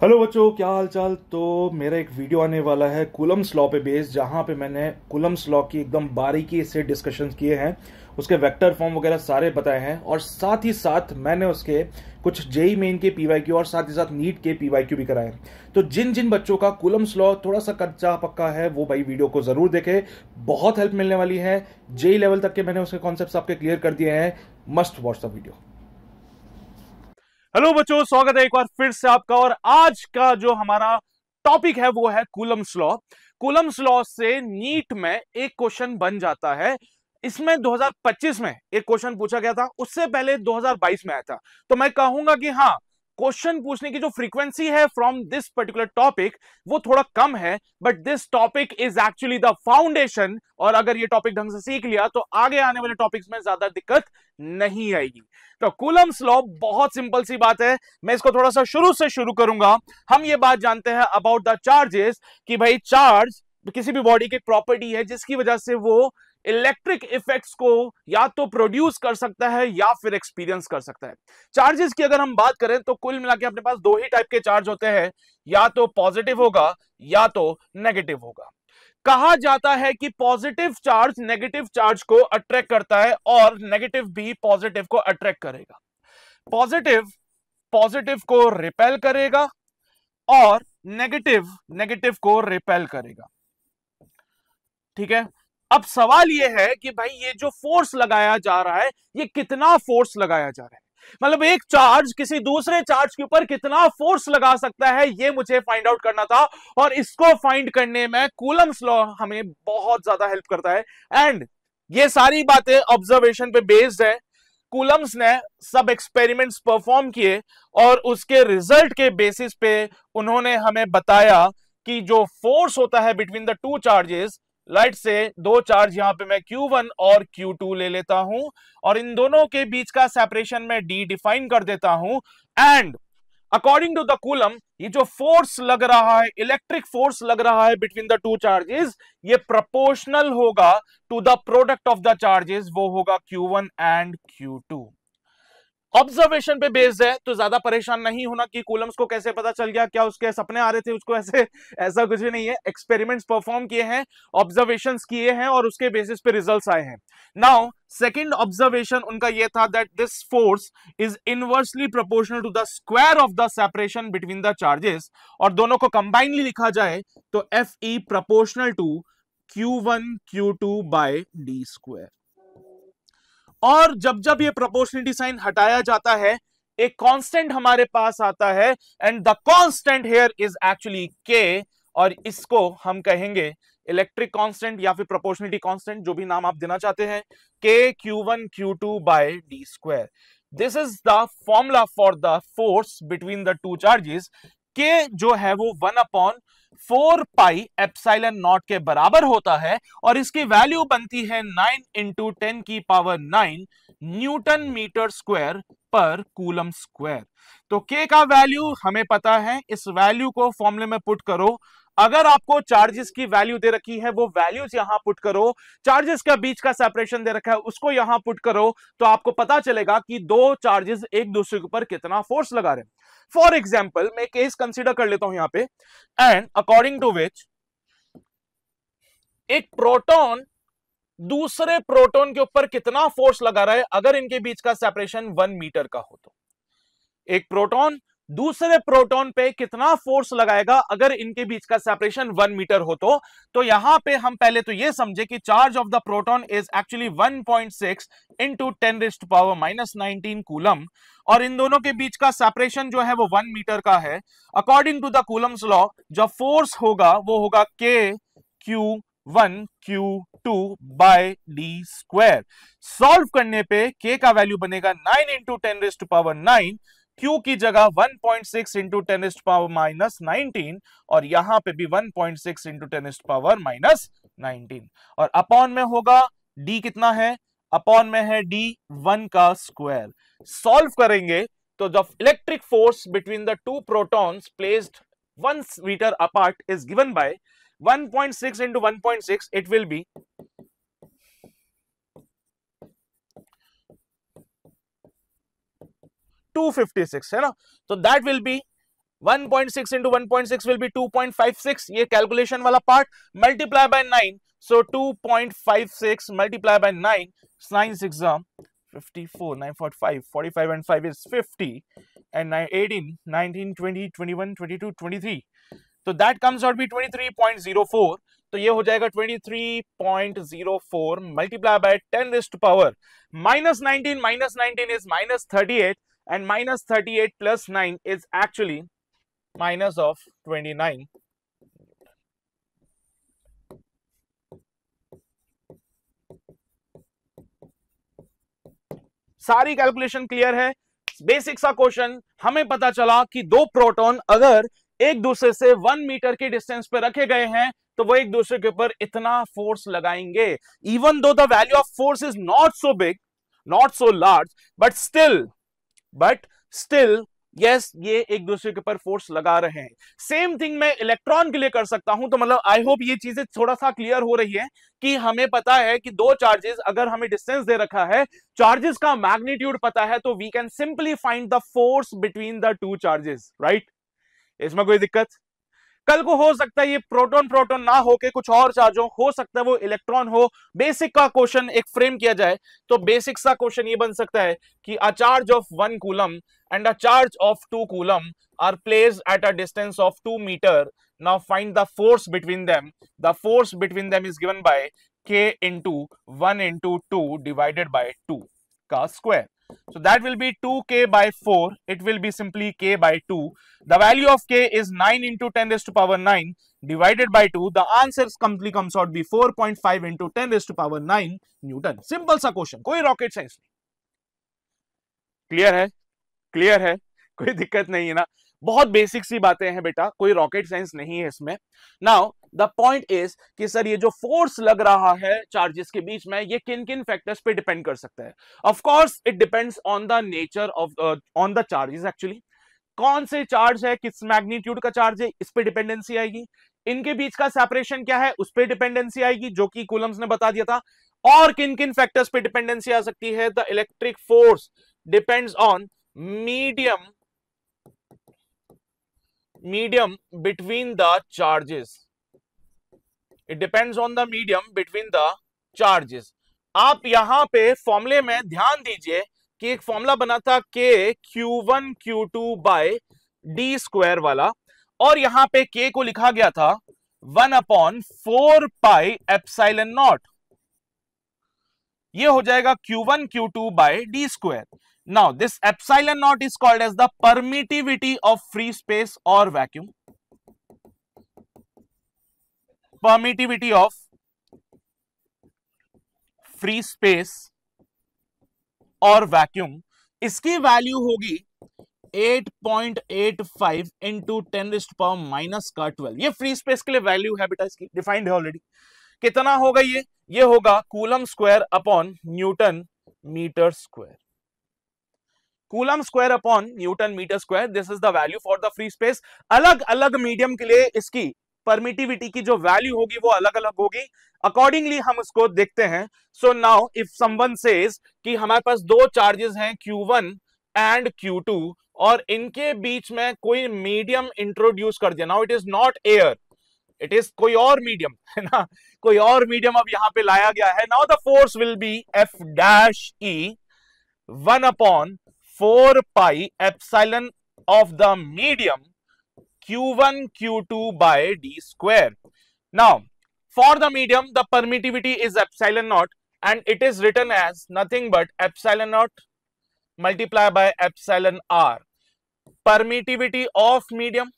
Hello बच्चों, क्या हाल चाल। तो मेरा एक वीडियो आने वाला है कूलम्स लॉ पे बेस्ड, जहां पे मैंने कूलम्स लॉ की एकदम बारीकी से डिस्कशन किए हैं, उसके वेक्टर फॉर्म वगैरह सारे बताए हैं, और साथ ही साथ मैंने उसके कुछ जेई मेन के पीवाईक्यू और साथ ही साथ नीट के पीवाईक्यू भी कराए हैं। तो जिन जिन बच्चों का कूलम्स लॉ थोड़ा सा कच्चा पक्का है वो भाई वीडियो को जरूर देखे, बहुत हेल्प मिलने वाली है। जेई लेवल तक के मैंने उसके कॉन्सेप्ट आपके क्लियर कर दिए हैं। Must watch the video. Hello बच्चों, स्वागत है एक बार फिर से आपका। और आज का जो हमारा टॉपिक है वो है कूलम्स लॉ। कूलम्स लॉ से नीट में एक क्वेश्चन बन जाता है। इसमें 2025 में एक क्वेश्चन पूछा गया था, उससे पहले 2022 में आया था। तो मैं कहूंगा कि हाँ, क्वेश्चन पूछने की जो फ्रीक्वेंसी है फ्रॉम दिस पर्टिकुलर टॉपिक वो थोड़ा कम है, but this topic is actually the foundation. और अगर ये टॉपिक ढंग से सीख लिया तो आगे आने वाले टॉपिक्स में ज्यादा दिक्कत नहीं आएगी। तो कूलम्स लॉ बहुत सिंपल सी बात है। मैं इसको थोड़ा सा शुरू से शुरू करूंगा। हम ये बात जानते हैं अबाउट द चार्जेस कि भाई चार्ज किसी भी बॉडी की प्रॉपर्टी है जिसकी वजह से वो इलेक्ट्रिक इफेक्ट्स को या तो प्रोड्यूस कर सकता है या फिर एक्सपीरियंस कर सकता है। चार्जेस की अगर हम बात करें तो कुल मिला के अपने पास दो ही टाइप के चार्ज होते हैं, या तो पॉजिटिव होगा या तो नेगेटिव होगा। कहा जाता है कि पॉजिटिव चार्ज नेगेटिव चार्ज को अट्रैक्ट करता है और नेगेटिव भी पॉजिटिव को अट्रैक्ट करेगा। पॉजिटिव पॉजिटिव को रिपेल करेगा और नेगेटिव नेगेटिव को रिपेल करेगा। ठीक है। अब सवाल यह है कि भाई ये जो फोर्स लगाया जा रहा है ये कितना फोर्स लगाया जा रहा है, मतलब एक चार्ज किसी दूसरे चार्ज के ऊपर कितना फोर्स लगा सकता है, ये मुझे फाइंड आउट करना था। और इसको फाइंड करने में कूलम्स लॉ हमें बहुत ज्यादा हेल्प करता है। एंड ये सारी बातें ऑब्जर्वेशन पे बेस्ड है। कूलम्स ने सब एक्सपेरिमेंट्स परफॉर्म किए और उसके रिजल्ट के बेसिस पे उन्होंने हमें बताया कि जो फोर्स होता है between the two charges, light से दो चार्ज यहां पे मैं Q1 और Q2 ले लेता हूं और इन दोनों के बीच का सेपरेशन में D डिफाइन कर देता हूं। And according to the coulomb ये जो फोर्स लग रहा है, इलेक्ट्रिक फोर्स लग रहा है बिटवीन द टू चार्जेस, ये प्रोपोर्शनल होगा to the product of the charges, वो होगा Q1 एंड Q2। ऑब्जर्वेशन पे बेस्ड है तो ज्यादा परेशान नहीं होना कि कूलम्स को कैसे पता चल गया, क्या उसके सपने आ रहे थे उसको, ऐसे ऐसा कुछ भी नहीं है। एक्सपेरिमेंट्स परफॉर्म किए हैं, ऑब्जर्वेशंस किए हैं और उसके बेसिस पे रिजल्ट्स आए हैं। नाउ सेकंड ऑब्जर्वेशन उनका ये था that this force is inversely proportional to the square of the separation between the charges. और दोनों को कंबाइनली लिखा जाए तो Fe proportional to Q1 Q2 by D square. और जब जब ये प्रोपोर्शनलिटी साइन हटाया जाता है एक कांस्टेंट हमारे पास आता है, and the constant here is actually के। और इसको हम कहेंगे इलेक्ट्रिक कांस्टेंट या फिर प्रोपोर्शनलिटी कांस्टेंट, जो भी नाम आप देना चाहते हैं, के Q1 Q2 by D square. This is the formula for the force between the two charges. के जो है वो 1/4 पाई एप्सिलॉन नॉट के बराबर होता है और इसकी वैल्यू बनती है 9 इंटू 10⁹ न्यूटन मीटर स्क्वायर पर कूलम स्क्वायर। तो के का वैल्यू हमें पता है, इस वैल्यू को फॉर्मूले में पुट करो। अगर आपको चार्जेस की वैल्यू दे रखी है वो वैल्यूज यहां पुट करो, चार्जेस का बीच का सेपरेशन दे रखा है उसको यहां पुट करो, तो आपको पता चलेगा कि दो चार्जेस एक दूसरे के ऊपर कितना फोर्स लगा रहे हैं। फॉर एग्जाम्पल मैं केस कंसीडर कर लेता हूं यहां पे, एंड अकॉर्डिंग टू विच एक प्रोटॉन दूसरे प्रोटॉन के ऊपर कितना फोर्स लगा रहा है अगर इनके बीच का सेपरेशन 1 मीटर का हो। तो एक प्रोटॉन दूसरे प्रोटॉन पे कितना फोर्स लगाएगा अगर इनके बीच का सेपरेशन 1 मीटर हो। तो यहां पे हम पहले तो ये समझे कि charge of the proton is actually 1.6 into 10⁻⁻19 coulomb, और इन दोनों के बीच का सेपरेशन जो है वो 1 मीटर का है। According to the coulomb's law जो फोर्स होगा वो होगा के Q1 Q2 by D square. Solve करने पे के का वैल्यू बनेगा 9 इंटू 10⁻⁹, Q की जगह 1.6 इंटू 10⁻⁻19 और यहां पे भी 1.6 इंटू 10⁻⁻19, और अपॉन में होगा D कितना है, अपॉन में है D 1 का स्क्वायर। सॉल्व करेंगे तो the electric force between the two protons placed 1 metre apart is given by 1.6 into 1.6, it will be 256 है ना। तो that will be 1.6 into 1.6 will be 2.56. ये कैलकुलेशन वाला part, multiply by 9, so 2.56 multiply by 9, 9 6 54, 9 45, 45 and 5 is 50, and 9 18, 19 20 21 22 23, so that comes out to be 23.04. तो ये हो जाएगा 23.04 multiply by 10 raised to power minus 19 is minus 38, and minus 38 plus 9 is actually minus of 29. सारी calculation clear है, basic सा question. हमें पता चला कि दो प्रोटॉन अगर एक दूसरे से 1 मीटर के डिस्टेंस पे रखे गए हैं तो वो एक दूसरे के ऊपर इतना फोर्स लगाएंगे, even though the value of force is not so big, not so large, but still yes ये एक दूसरे के ऊपर फोर्स लगा रहे हैं। सेम थिंग मैं इलेक्ट्रॉन के लिए कर सकता हूं। तो मतलब आई होप ये चीजें थोड़ा सा क्लियर हो रही है कि हमें पता है कि दो चार्जेस, अगर हमें डिस्टेंस दे रखा है, चार्जेस का मैग्नीट्यूड पता है, तो we can simply find the force between the two charges, right. इसमें कोई दिक्कत? कल को हो सकता है ये प्रोटॉन प्रोटॉन ना हो के कुछ और चार्ज हो सकता है वो इलेक्ट्रॉन हो। बेसिक का क्वेश्चन एक फ्रेम किया जाए तो बेसिक सा क्वेश्चन ये बन सकता है कि a charge of 1 coulomb and a charge of 2 coulomb are placed at a distance of 2 meter. Now find the force between them. The force between them is given by k into 1 into 2 divided by 2 ka square. So that will be 2k by 4. It will be simply k by 2. The value of k is 9 into 10 raised to power 9 divided by 2. The answer simply comes out to be 4.5 into 10 raised to power 9 Newton. Simple सा question, कोई rocket science नहीं। Clear है? Clear है, कोई दिक्कत नहीं है ना। बहुत बेसिक सी बातें हैं बेटा, कोई रॉकेट साइंस नहीं है इसमें। नाउ द पॉइंट इज कि सर ये जो फोर्स लग रहा है चार्जेस के बीच में, ये किन किन फैक्टर्स पे डिपेंड कर सकता है। Of course it depends on the nature of on the charges. Actually कौन से चार्ज है, किस मैग्नीट्यूड का चार्ज है, इस पे डिपेंडेंसी आएगी। इनके बीच का सेपरेशन क्या है, उस पर डिपेंडेंसी आएगी, जो कि कूलम्स ने बता दिया था। और किन किन फैक्टर्स पे डिपेंडेंसी आ सकती है? The electric force depends on medium between the charges. It depends on the medium between the charges. आप यहां पे फॉर्मूले में ध्यान दीजिए कि एक फॉर्मूला बना था k q1 q2 by d square वाला, और यहां पे k को लिखा गया था 1/4 पाई एप्सिलॉन नॉट। ये हो जाएगा q1 q2 by d square. Now this epsilon naught is called as the permittivity of free space or vacuum. Permittivity of free space or vacuum, इसकी वैल्यू होगी 8.85 into 10 raised to power minus का 12। ये free space के लिए value है बेटा, इसकी defined है ऑलरेडी। कितना होगा ये होगा coulomb square upon newton metre square. Coulomb square upon newton metre square, this is the value for the free space. अलग अलग मीडियम के लिए इसकी परमिटिविटी की जो वैल्यू होगी वो अलग अलग होगी। अकॉर्डिंगली हम उसको देखते हैं। So now if someone says कि हमारे पास दो चार्जेस हैं Q1 एंड Q2 और इनके बीच में कोई मीडियम इंट्रोड्यूस कर दिया। Now it is not air, it is कोई और मीडियम है ना, कोई और मीडियम अब यहां पे लाया गया है। Now the force will be F dash E 1/4 pi epsilon of the medium Q1 Q2 by d square. Now for the medium the permittivity is epsilon naught and it is written as nothing but epsilon naught multiplied by epsilon r. Permittivity of medium,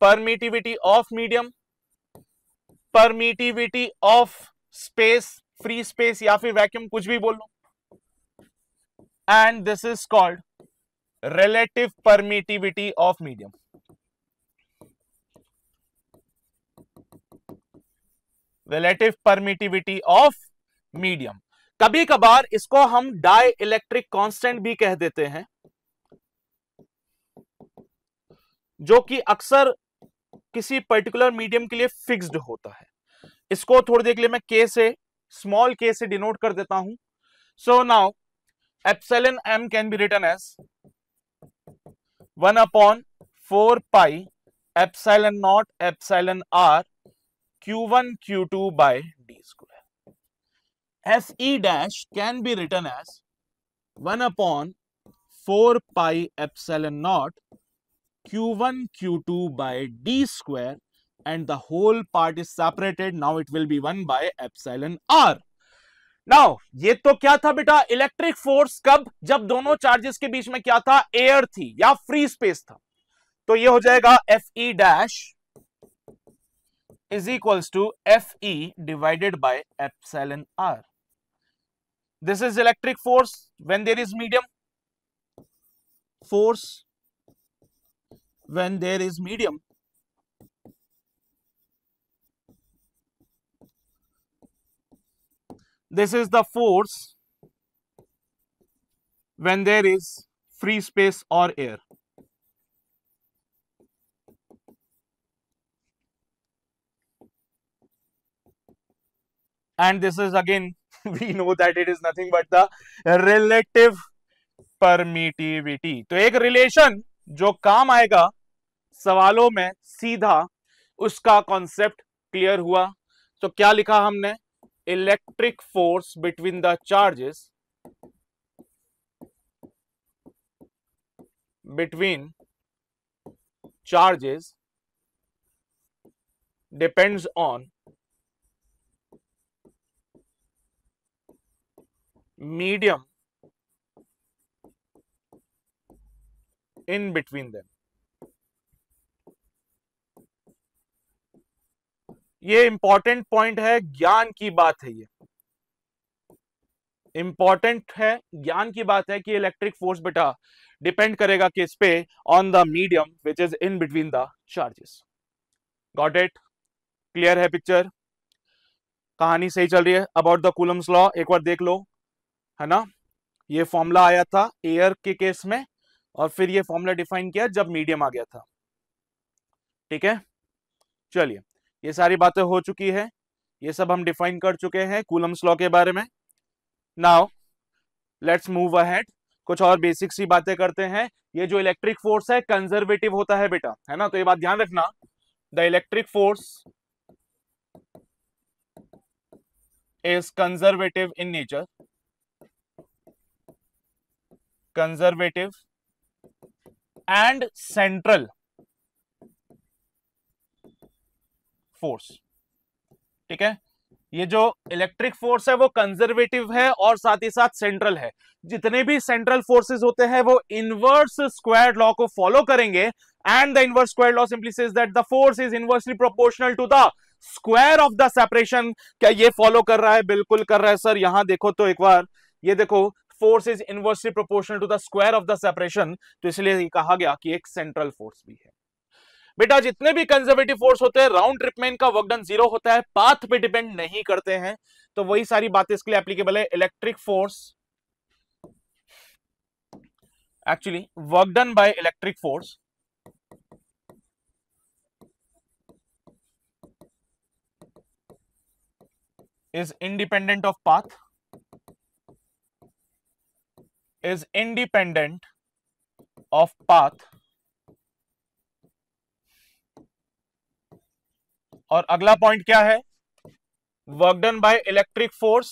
permittivity of medium, permittivity of space, free space या फिर vacuum, कुछ भी बोल लो, and this is called relative permittivity of medium. Relative permittivity of medium. कभी कभार इसको हम डाई इलेक्ट्रिक कांस्टेंट भी कह देते हैं, जो कि अक्सर किसी पर्टिकुलर मीडियम के लिए फिक्स्ड होता है। इसको थोड़ी देर के लिए मैं के से, स्मॉल के से डिनोट कर देता हूं। So now epsilon m can be written as 1 upon 4 pi epsilon naught epsilon r q1 q2 by d square. Fe dash can be written as 1 upon 4 pi epsilon naught q1 q2 by d square, and the whole part is separated. Now it will be 1 by epsilon r. Now ये तो क्या था बेटा, electric force कब, जब दोनों charges के बीच में क्या था, एयर थी या फ्री स्पेस था. तो ये हो जाएगा F E dash is equals to F E divided by epsilon R. This is electric force when there is medium, force when there is medium, this is the force when there is free space or air. And this is again we know that it is nothing but the relative permittivity. तो एक relation जो काम आएगा सवालों में सीधा, उसका concept clear हुआ. तो क्या लिखा हमने, electric force between the charges depends on medium in between them. ये इंपॉर्टेंट पॉइंट है, ज्ञान की बात है, ये इंपॉर्टेंट है, ज्ञान की बात है कि इलेक्ट्रिक फोर्स बेटा डिपेंड करेगा किस पे, on the medium which is in between the charges. Got it, clear है पिक्चर, कहानी सही चल रही है. अबाउट द कूलम्स लॉ एक बार देख लो, है ना. ये फॉर्मूला आया था एयर के केस में, और फिर ये फॉर्मूला डिफाइन किया जब मीडियम आ गया था. ठीक है, चलिए ये सारी बातें हो चुकी है, ये सब हम डिफाइन कर चुके हैं कूलम्स लॉ के बारे में. नाउ लेट्स मूव अहेड, कुछ और बेसिक सी बातें करते हैं. ये जो इलेक्ट्रिक फोर्स है कंजर्वेटिव होता है बेटा, है ना, तो ये बात ध्यान रखना. The electric force is conservative in nature, conservative and central force. ठीक है, ये जो इलेक्ट्रिक फोर्स है वो कंजर्वेटिव है और साथ ही साथ सेंट्रल है. जितने भी सेंट्रल फोर्सेस होते हैं वो इनवर्स स्क्वायर लॉ को फॉलो करेंगे, and the inverse square law simply says that the force is inversely proportional to the square of the separation. क्या ये फॉलो कर रहा है? बिल्कुल कर रहा है सर. यहां देखो तो एक बार, ये देखो, force is inversely proportional to the square of the separation, तो इसलिए कहा गया कि एक सेंट्रल फोर्स भी है. बेटा जितने भी कंजर्वेटिव फोर्स होते हैं राउंड ट्रिप में इनका वर्क डन जीरो होता है, पाथ पे डिपेंड नहीं करते हैं. तो वही सारी बातें इसके लिए एप्लीकेबल है. Electric force actually work done by electric force is independent of path, is independent of path. और अगला पॉइंट क्या है, work done by electric force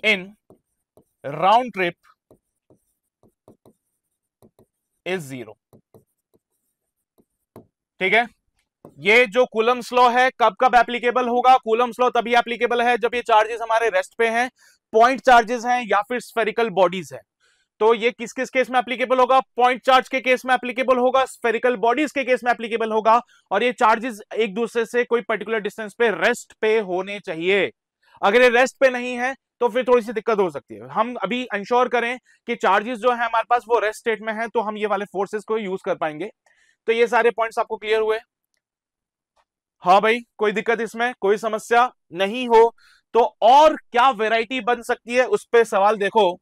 in round trip is zero. ठीक है, ये जो कूलम्स लॉ है कब कब एप्लीकेबल होगा? कूलम्स लॉ तभी एप्लीकेबल है जब ये चार्जेस हमारे रेस्ट पे हैं, पॉइंट चार्जेस हैं या फिर स्फेरिकल बॉडीज हैं. तो ये किस किस केस में एप्लीकेबल होगा? पॉइंट चार्ज के केस में एप्लीकेबल होगा, स्फेरिकल बॉडीज के केस में एप्लीकेबल होगा, और ये चार्जेस एक दूसरे से कोई पर्टिकुलर डिस्टेंस पे रेस्ट पे होने चाहिए. अगर ये रेस्ट पे नहीं है तो फिर थोड़ी सी दिक्कत हो सकती है. हम अभी इंश्योर करें कि चार्जेस जो है हमारे पास वो रेस्ट स्टेट में है, तो हम ये वाले फोर्सेस को यूज कर पाएंगे. तो ये सारे पॉइंट्स आपको क्लियर हुए? हाँ भाई, कोई दिक्कत इसमें, कोई समस्या नहीं हो तो और क्या वैरायटी बन सकती है उस पे सवाल देखो.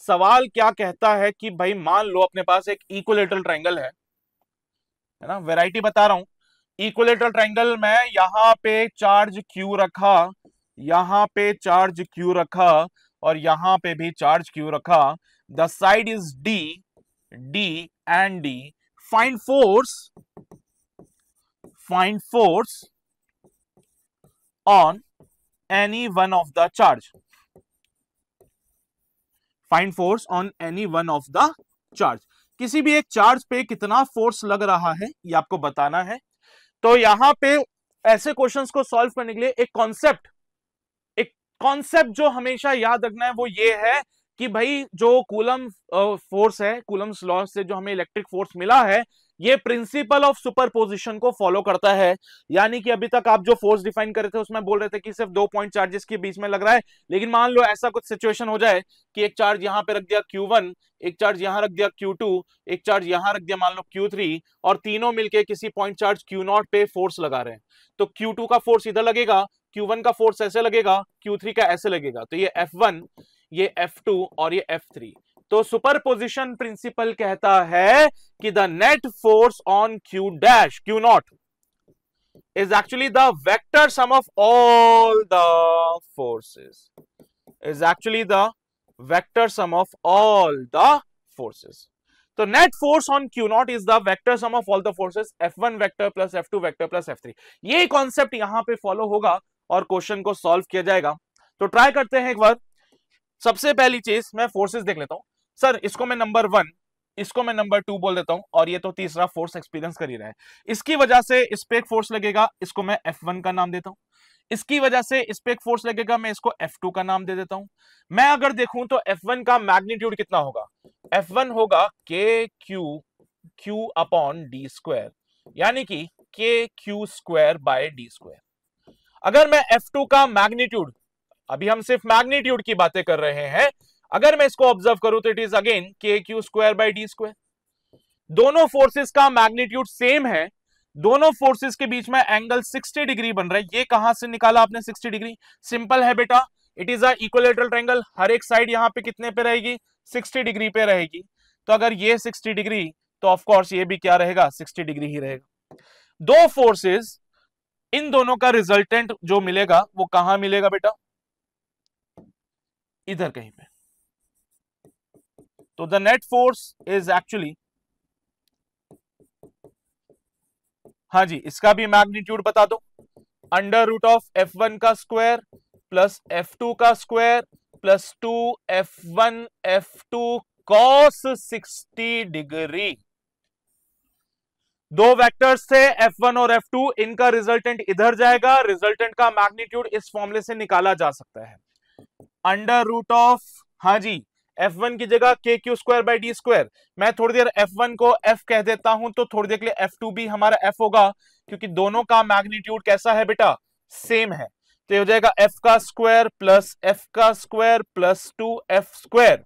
सवाल क्या कहता है कि भाई मान लो अपने पास एक इक्विलेटरल ट्रायंगल है ना, वैरायटी बता रहा हूं. इक्विलेटरल ट्रायंगल में यहां पे चार्ज क्यू रखा, यहां पे चार्ज क्यू रखा, और यहां पे भी चार्ज Q रखा, the side is D and D, find force on any one of the charge, find force on any one of the charge, किसी भी एक चार्ज पे कितना फोर्स लग रहा है ये आपको बताना है। तो यहां पे ऐसे क्वेश्चंस को सॉल्व करने के लिए एक कॉन्सेप्ट जो हमेशा याद रखना है वो ये है कि भाई जो कूलम फोर्स है, कूलम्स लॉ से जो हमें इलेक्ट्रिक फोर्स मिला है, ये प्रिंसिपल ऑफ सुपरपोजिशन को फॉलो करता है। यानी कि अभी तक आप जो फोर्स डिफाइन कर रहे थे उसमें बोल रहे थे कि सिर्फ 2 पॉइंट चार्जेस के बीच में लग रहा है, लेकिन मान लो ऐसा कुछ सिचुएशन हो जाए कि एक चार्ज यहां पे रख दिया Q1, एक चार्ज यहां रख दिया Q2, एक चार्ज यहां रख दिया मान लो Q3, और तीनों मिलके किसी पॉइंट चार्ज Q0 पे फोर्स लगा रहे हैं, तो Q2 का फोर्स इधर लगेगा, Q1 का फोर्स ऐसे लगेगा, Q3 का ऐसे लगेगा, तो ये F1, ये F2 और ये F3। तो सुपरपोजिशन प्रिंसिपल कहता है कि the net force on Q dash Q0 is actually the vector sum of all the forces, is actually the vector sum of all the forces. तो net force on Q0 is the vector sum of all the forces, F1 vector plus F2 vector plus F3। ये concept यहां पे follow होगा और question को solve किया जाएगा। तो ट्राई करते हैं एक बार। सबसे पहली चीज मैं फोर्सेस देख लेता हूं। सर इसको मैं नंबर 1, इसको मैं नंबर 2 बोल देता हूं, और ये तो तीसरा फोर्स एक्सपीरियंस कर ही रहा है, इसकी वजह से इस पे एक फोर्स लगेगा, इसको मैं F1 का नाम देता हूं। इसकी वजह से इस पे एक फोर्स लगेगा, मैं इसको F2 का नाम दे देता हूं। मैं अगर देखूं तो F1 का मैग्नीट्यूड कितना होगा, F1 होगा Q अपॉन D स्क्वायर, यानी कि KQ square by D square. अगर मैं F2 का मैग्नीट्यूड, अभी हम सिर्फ मैग्नीट्यूड की बातें कर रहे हैं, अगर मैं इसको ऑब्जर्व करूं तो it is again KQ square by D square. दोनों फोर्सेस का मैग्नीट्यूड सेम है, दोनों फोर्सेस के बीच में एंगल 60 डिग्री बन रहा है। ये कहां से निकाला आपने 60 डिग्री? सिंपल है बेटा, it is a equilateral triangle, हर एक साइड यहां पे कितने पे रहेगी? 60 डिग्री पे रहेगी। तो अगर ये 60 डिग्री, तो ऑफ कोर्स ये भी क्या रहेगा? 60 डिग्री ही रहेगा। दो फोर्सेस, इन दोनों का रिजल्टेंट जो मिलेगा वो कहां मिलेगा बेटा? इधर कहीं पे। तो the net force is actually, हाँ जी, इसका भी मैग्नीट्यूड बता दो, अंडर रूट ऑफ F1 का स्क्वायर प्लस F2 का square plus 2F1 F2 cos 60 degree. दो वेक्टर्स थे F1 और F2, इनका रिजल्टेंट इधर जाएगा, रिजल्टेंट का मैग्नीट्यूड इस फॉर्मूले से निकाला जा सकता है, अंडर रूट ऑफ, हाँ जी, F1 की जगह KQ square by D square. मैं थोड़ी देर F1 को F कह देता हूं, तो थोड़ी देर के लिए F2 भी हमारा F होगा, क्योंकि दोनों का मैग्नीट्यूड कैसा है बेटा? सेम है। तो ये हो जाएगा F का स्क्वायर प्लस F का square plus 2F square,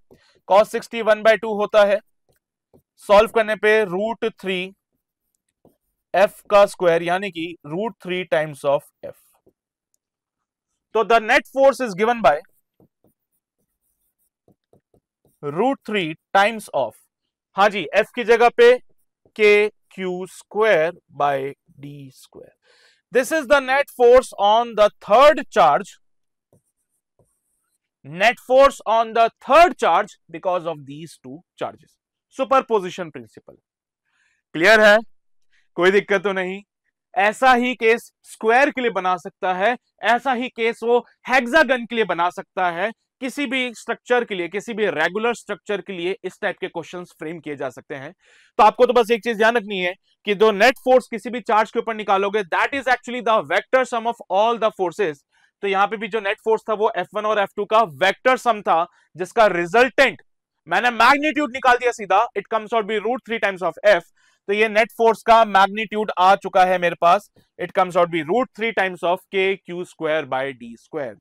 cos 60 1/2 होता है, सॉल्व करने पे √3 F का स्क्वायर, यानी कि √3 टाइम्स ऑफ F। तो the net force is given bye √3 times of, हाँ जी, F की जगह पे KQ square by D square. This is the net force on the third charge, net force on the third charge because of these two charges. Superposition principle clear है? कोई दिक्कत तो नहीं। ऐसा ही केस स्क्वायर के लिए बना सकता है, ऐसा ही केस वो हेक्सागन के लिए बना सकता है, किसी भी स्ट्रक्चर के लिए, किसी भी रेगुलर स्ट्रक्चर के लिए इस टाइप के क्वेश्चंस फ्रेम किए जा सकते हैं। तो आपको तो बस एक चीज ध्यान रखनी है कि जो नेट फोर्स किसी भी चार्ज के ऊपर निकालोगे, that is actually the vector sum of all the forces. तो यहां पे भी जो नेट फोर्स था वो F1 और F2 का वेक्टर सम था, जिसका रिजल्टेंट मैंने मैग्नीट्यूड निकाल दिया सीधा, it comes out be √3 times of F। तो ये नेट फोर्स का मैग्नीट्यूड आ चुका है मेरे पास, it comes out be √3 times of KQ square by D square.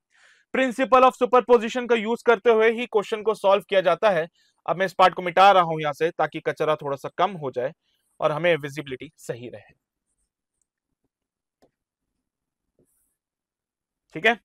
Principle of superposition का यूज करते हुए ही क्वेश्चन को सॉल्व किया जाता है। अब मैं इस पार्ट को मिटा रहा हूं यहां से, ताकि कचरा थोड़ा सा कम हो जाए और हमें विजिबिलिटी सही रहे। ठीक है,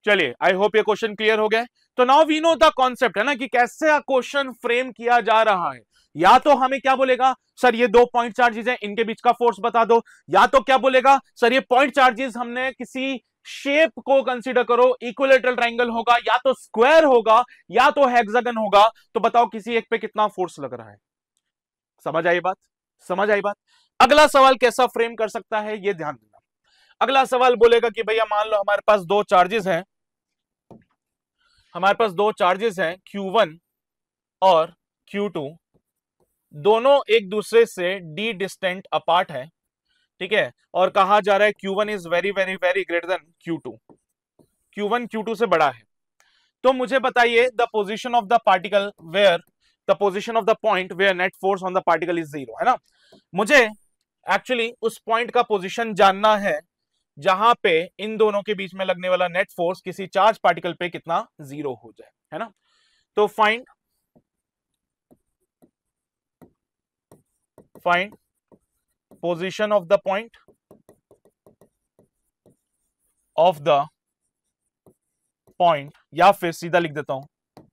चलिए, आई होप ये क्वेश्चन क्लियर हो गया। तो now we know the concept, है ना, कि कैसे क्वेश्चन फ्रेम किया जा रहा है। या तो हमें क्या बोलेगा, सर ये 2 पॉइंट चार्जेस हैं, इनके बीच का फोर्स बता दो, या तो क्या बोलेगा, सर ये पॉइंट चार्जेस हमने किसी शेप को कंसीडर करो, इक्विलेटरल ट्रायंगल होगा, या तो स्क्वायर होगा, या तो हेक्सागन होगा, तो बताओ किसी एक पे कितना फोर्स लग रहा है। समझ आई बात? समझ आई बात? अगला सवाल कैसा फ्रेम कर सकता है ये ध्यान देना। अगला सवाल बोलेगा कि भैया मान लो हमारे पास दो चार्जेस हैं, हमारे पास दो चार्जेस हैं Q1 और Q2, दोनों एक दूसरे से डी डिस्टेंट अपार्ट है, ठीक है, और कहा जा रहा है Q1 is very very very greater than Q2, Q1 Q2 से बड़ा है। तो मुझे बताइए the position of the particle where the position of the point where net force on the particle is zero, है ना। मुझे एक्चुअली उस पॉइंट का पोजीशन जानना है जहां पे इन दोनों के बीच में लगने वाला नेट फोर्स किसी चार्ज पार्टिकल पे कितना जीरो हो जाए, है ना। तो find position of the point या फिर सीधा लिख देता हूं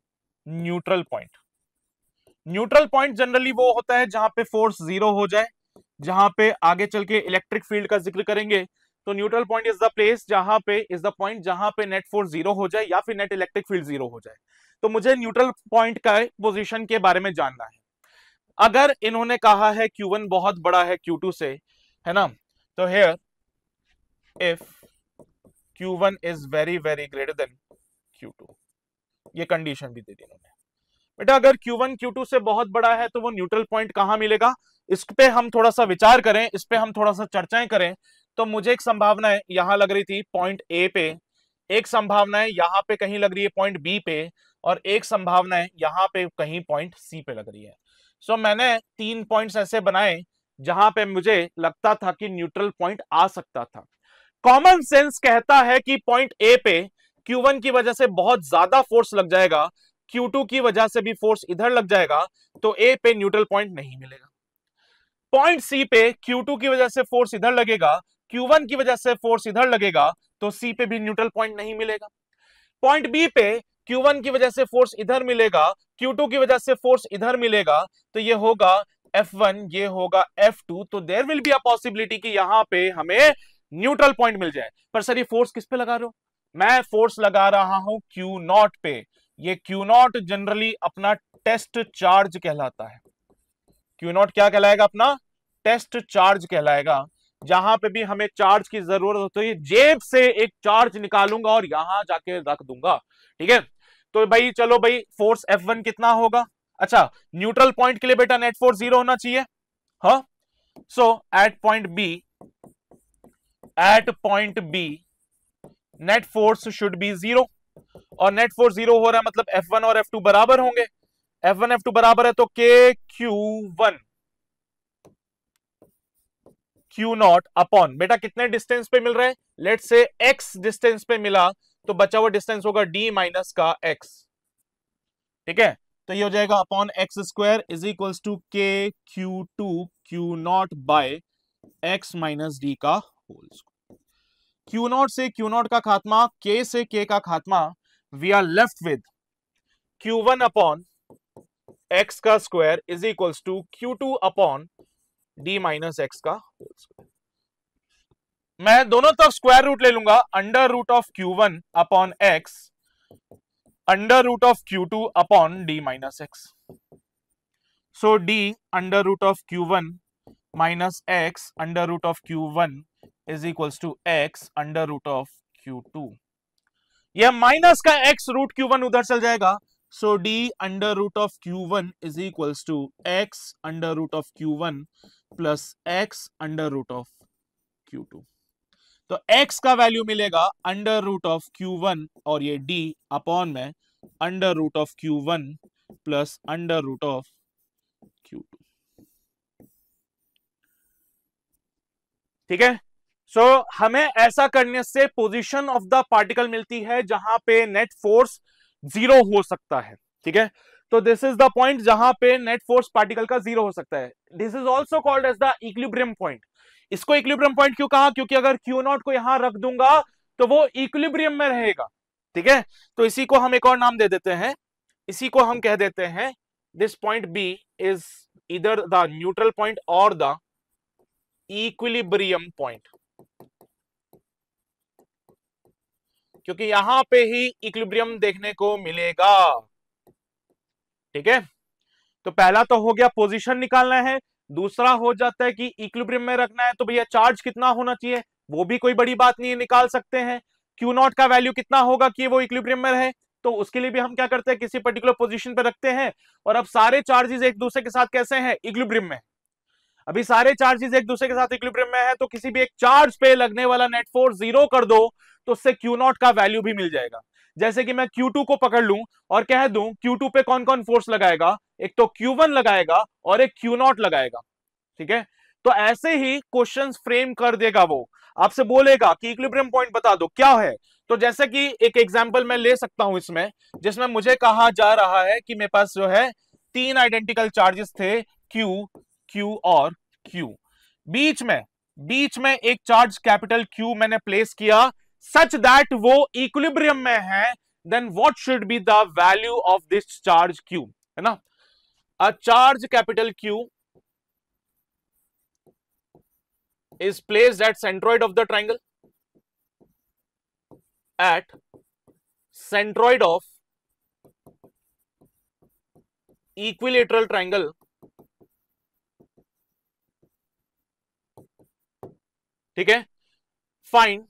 neutral point. Neutral point generally वो होता है जहां पे फोर्स जीरो हो जाए, जहां पे आगे चल के इलेक्ट्रिक फील्ड का जिक्र करेंगे तो neutral point is the place जहां पे इज द पॉइंट जहां पे नेट फोर्स जीरो हो जाए या फिर नेट इलेक्ट्रिक फील्ड जीरो हो जाए। तो मुझे न्यूट्रल पॉइंट का पोजीशन के बारे में जानना है। अगर इन्होंने कहा है Q1 बहुत बड़ा है Q2 से, है ना, तो here if Q1 is very very greater than Q2, ये कंडीशन भी दे दी इन्होंने। बेटा अगर Q1 Q2 से बहुत बड़ा है तो वो न्यूट्रल पॉइंट कहां मिलेगा, इस पे हम थोड़ा सा विचार करें, इस पे हम थोड़ा सा चर्चाएं करें। तो मुझे एक संभावना है यहां लग रही थी पॉइंट ए पे, एक संभावना है यहां पे कहीं लग रही है पॉइंट बी पे, और एक संभावना है यहां पे कहीं पॉइंट सी पे लग रही है। सो मैंने तीन पॉइंट्स ऐसे बनाए जहां पे मुझे लगता था कि न्यूट्रल पॉइंट आ सकता था। कॉमन सेंस कहता है कि पॉइंट ए पे Q1 की वजह से बहुत ज्यादा फोर्स लग जाएगा, Q2 की वजह से भी फोर्स इधर लग जाएगा, तो ए पे न्यूट्रल पॉइंट नहीं मिलेगा। पॉइंट सी पे Q2 की वजह से फोर्स इधर लगेगा, Q1 की वजह से फोर्स इधर लगेगा, तो सी पे भी न्यूट्रल पॉइंट नहीं मिलेगा। पॉइंट बी पे Q1 की वजह से फोर्स इधर मिलेगा, Q2 की वजह से फोर्स इधर मिलेगा, तो ये होगा F1, ये होगा F2, तो there will be a possibility कि यहां पे हमें न्यूट्रल पॉइंट मिल जाए। पर सर ये फोर्स किस पे लगा रहे हो? मैं फोर्स लगा रहा हूं Q0 पे। ये Q0 जनरली अपना टेस्ट चार्ज कहलाता है। Q0 क्या कहलाएगा? अपना टेस्ट चार्ज कहलाएगा। जहां पे भी हमें चार्ज की जरूरत होती है जेब से एक चार्ज निकालूंगा और यहां जाके रख दूंगा, ठीक है। तो भाई चलो भाई फोर्स F1 कितना होगा? अच्छा, न्यूट्रल पॉइंट के लिए बेटा नेट फोर्स जीरो होना चाहिए, हाँ। So at point B net force should be zero, और नेट फोर्स जीरो हो रहा है मतलब F1 और F2 बराबर होंगे। F1 F2 बराबर है तो KQ1 Q0 अपॉन बेटा कितने डिस्टेंस पे मिल रहा है? लेट से x डिस्टेंस पे मिला, तो बचा हुआ डिस्टेंस होगा d माइनस का x, ठीक है। तो ये हो जाएगा upon x square is equals to KQ2 Q0 by x minus D का होल स्क्वायर। Q0 से Q0 का खात्मा, K से K का खात्मा, we are left with Q1 upon x का square is equals to Q2 upon d minus X का whole square. मैं दोनों तरफ स्क्वायर रूट ले लूंगा, under root of Q1 upon x, under root of Q2 upon d minus X. So d under root of Q1 minus x under root of Q1 is equals to x under root of Q2। यह minus का x root Q1 उधर चल जाएगा, so d under root of Q1 is equals to x under root of Q1 plus x under root of Q2। तो x का value मिलेगा under root of Q1 और ये d अपॉन में under root of Q1 plus under root of Q2, ठीक है। सो हमें ऐसा करने से पोजीशन ऑफ द पार्टिकल मिलती है जहां पे नेट फोर्स जीरो हो सकता है, ठीक है। तो दिस इज द पॉइंट जहां पे नेट फोर्स पार्टिकल का जीरो हो सकता है। This is also called as the equilibrium point. इसको इक्विलिब्रियम पॉइंट क्यों कहा? क्योंकि अगर Q0 को यहां रख दूंगा तो वो इक्विलिब्रियम में रहेगा, ठीक है। तो इसी को हम एक और नाम दे देते हैं, इसी को हम कह देते हैं दिस पॉइंट बी इज इधर द न्यूट्रल पॉइंट और द इक्विलिब्रियम पॉइंट। क्योंकि यहां पे ही इक्विलिब्रियम देखने को मिलेगा। ठीक है, तो पहला तो हो गया पोजीशन निकालना है, दूसरा हो जाता है कि इक्विलिब्रियम में रखना है, तो भैया चार्ज कितना होना चाहिए वो भी कोई बड़ी बात नहीं है, निकाल सकते हैं। क्यू नॉट का वैल्यू कितना होगा कि वो इक्विलिब्रियम में रहे, तो उसके लिए भी हम क्या करते हैं, किसी पर्टिकुलर पोजीशन पे रखते हैं। और अब सारे चार्जेस एक दूसरे के साथ कैसे हैं, इक्विलिब्रियम में। अभी सारे चार्जेस एक दूसरे के साथ इक्विलिब्रियम में है, तो किसी भी एक चार्ज पे लगने वाला नेट फोर्स 0 कर दो तो उससे क्यू नॉट का वैल्यू भी मिल जाएगा। जैसे कि मैं Q2 को पकड़ लूं और कह दूं Q2 पे कौन कौन फोर्स लगाएगा, एक तो Q1 लगाएगा और एक Q0 लगाएगा। ठीक है, तो ऐसे ही क्वेश्चंस फ्रेम कर देगा वो, आपसे बोलेगा कि इक्विलिब्रियम पॉइंट बता दो क्या है। तो जैसे कि एक एग्जांपल मैं ले सकता हूं इसमें, जिसमें मुझे कहा जा रहा है कि मेरे पास जो है 3 आइडेंटिकल चार्जेस थे, Q, Q और Q। बीच में एक चार्ज कैपिटल Q मैंने प्लेस किया सच दैट वो इक्विलिब्रियम में है, then what should be the value of this charge Q, है ना। A charge capital Q is placed at centroid of the triangle, at centroid of equilateral triangle, ठीक है। Find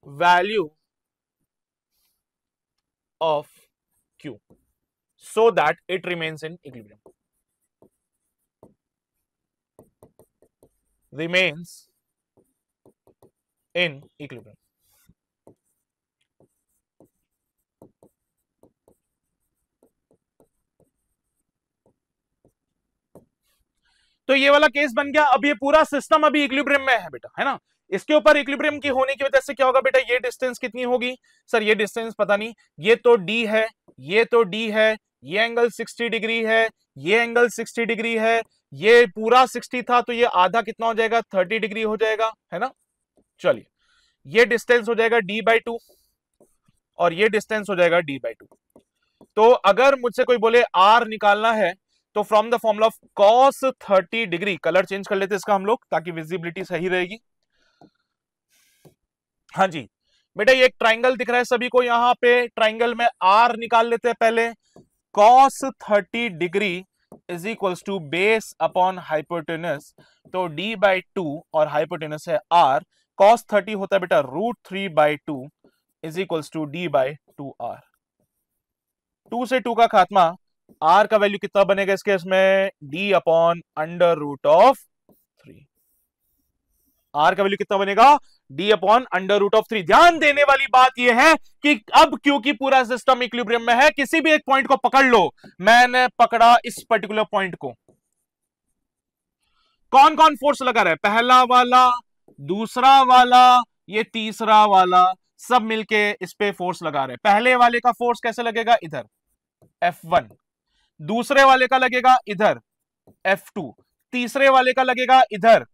value of Q so that it remains in equilibrium, remains in equilibrium। तो ये वाला case बन गया। अब ये पूरा सिस्टम अभी इक्विलिब्रियम में है बेटा, है ना। इसके ऊपर इक्विलिब्रियम की होने की वजह से क्या होगा बेटा, ये डिस्टेंस कितनी होगी सर, ये डिस्टेंस पता नहीं, ये तो D है, ये तो D है, ये एंगल 60 डिग्री है, ये एंगल 60 डिग्री है, ये पूरा 60 था तो ये आधा कितना हो जाएगा, 30 डिग्री हो जाएगा, है ना। चलिए, ये डिस्टेंस हो जाएगा D/2 और ये डिस्टेंस हो जाएगा D/2। तो अगर मुझसे कोई बोले R निकालना है, तो from the formula of cos 30 degree, colour change कर लेते हैं इसका हम लोग ताकि विजिबिलिटी सही रहेगी। हाँ जी बेटा, ये एक ट्राइंगल दिख रहा है सभी को, यहां पे ट्राइंगल में R निकाल लेते हैं पहले। cos 30 degree is equals to base upon hypotenuse, तो D/2 और हाइपोटेनस है R, cos 30 होता है बेटा √3/2 इज इक्वल्स टू D/2R। 2 से 2 का खात्मा, R का वैल्यू कितना बनेगा इस केस में, D/√3। R का वैल्यू कितना बनेगा, D/√3। ध्यान देने वाली बात यह है कि अब क्योंकि पूरा सिस्टम इक्विलिब्रियम में है, किसी भी एक पॉइंट को पकड़ लो, मैंने पकड़ा इस पर्टिकुलर पॉइंट को, कौन कौन फोर्स लगा रहा है, पहला वाला, दूसरा वाला, ये तीसरा वाला, सब मिलके इस पे फोर्स लगा रहे हैं। पहले वाले का फोर्स कैसे लगेगा, इधर F1, दूसरे वाले का लगेगा इधर F2, तीसरे वाले का लगेगा इधर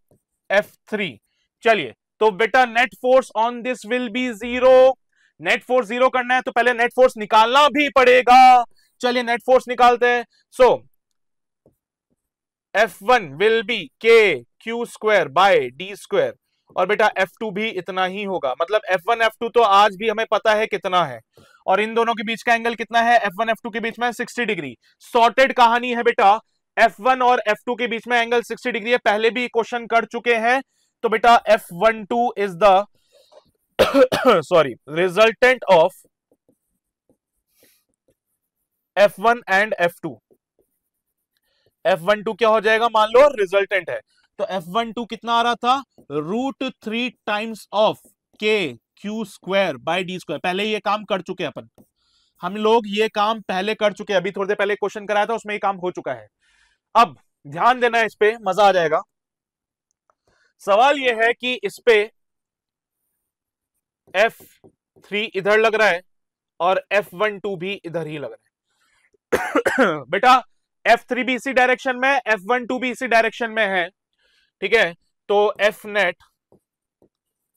F3। चलिए, तो बेटा net force on this will be 0। Net force 0 करना है तो पहले नेट फोर्स निकालना भी पड़ेगा। चलिए नेट फोर्स निकालते हैं। सो F1 विल बी KQ²/D², और बेटा F2 भी इतना ही होगा, मतलब F1 F2 तो आज भी हमें पता है कितना है, और इन दोनों के बीच का एंगल कितना है, F1 F2 के बीच में 60 डिग्री। सॉर्टेड कहानी है बेटा, F1 और F2 के बीच में एंगल 60 डिग्री है, पहले भी क्वेश्चन कर चुके हैं। तो बेटा F12 is the sorry resultant of F1 and F2। F12 क्या हो जाएगा, मान लो रिजल्टेंट है, तो F12 कितना आ रहा था, √3 टाइम्स ऑफ KQ²/D²। पहले ये काम कर चुके हैं अपन, हम लोग ये काम पहले कर चुके हैं, अभी थोड़ी देर पहले क्वेश्चन कराया था उसमें ये काम हो चुका है। अब ध्यान देना है, इस पे मजा आ जाएगा। सवाल यह है कि इस पे F3 इधर लग रहा है और F12 भी इधर ही लग रहा है बेटा F3 भी इसी डायरेक्शन में, F12 भी इसी डायरेक्शन में है, ठीक है। तो F net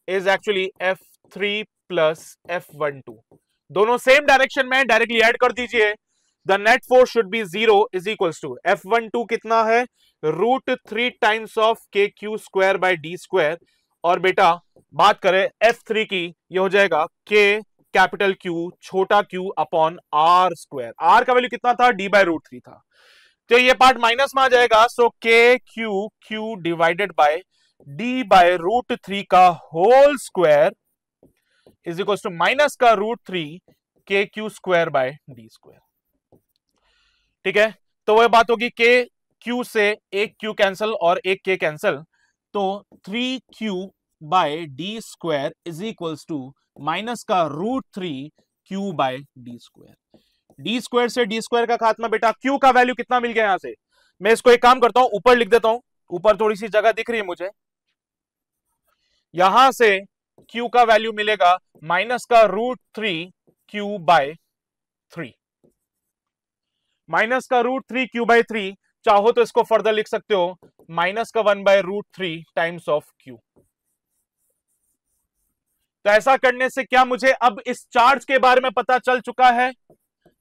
is actually F3 plus F12, दोनों सेम डायरेक्शन में, डायरेक्टली ऐड कर दीजिए। The net force should be 0 is equals to F12 कितना है, √3 टाइम्स ऑफ KQ²/D², और बेटा बात करें F3 की, ये हो जाएगा K कैपिटल Q छोटा q upon R square. R का वैल्यू कितना था, d/√3 था, तो ये पार्ट माइनस में आ जाएगा। सो Q डिवाइडेड बाय d/√3 का whole square is equal to minus का √3 KQ square by d square. ठीक है, तो वह बात होगी के क्यू से एक क्यू कैंसल और एक के कैंसल, तो 3Q by D square is equals to minus का √3 Q by D square. D square से डी स्क्वायर का खात्मा बेटा, क्यू का वैल्यू कितना मिल गया यहां से, मैं इसको एक काम करता हूं ऊपर लिख देता हूं, ऊपर थोड़ी सी जगह दिख रही है मुझे, यहां से क्यू का वैल्यू मिलेगा माइनस का √3 Q बाय 3, माइनस का √3 Q/3, चाहो तो इसको फर्दर लिख सकते हो माइनस का 1/√3 टाइम्स ऑफ Q। तो ऐसा करने से क्या मुझे अब इस चार्ज के बारे में पता चल चुका है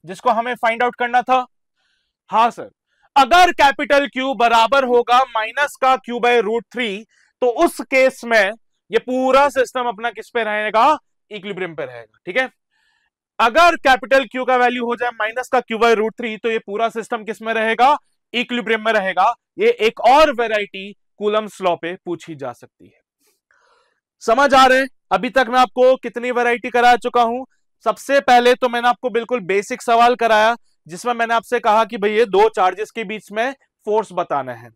जिसको हमें फाइंड आउट करना था? हाँ सर, अगर कैपिटल Q बराबर होगा माइनस का Q/√3, तो उस केस में ये पूरा सिस्टम अपना किस पे रहेगा, इक्विलिब्रियम पे रहेगा। ठीक है, अगर कैपिटल Q का वैल्यू हो जाए माइनस का Q/√3, तो ये पूरा सिस्टम किस में रहेगा, इक्विलिब्रियम में रहेगा। ये एक और वैरायटी कूलम्स लॉ पे पूछी जा सकती है। समझ आ रहे हैं अभी तक मैं आपको कितनी वैरायटी करा चुका हूं? सबसे पहले तो मैंने आपको बिल्कुल बेसिक सवाल कराया जिसमें मैंने आपसे कहा कि भाई ये दो चार्जेस के बीच में फोर्स बताना है।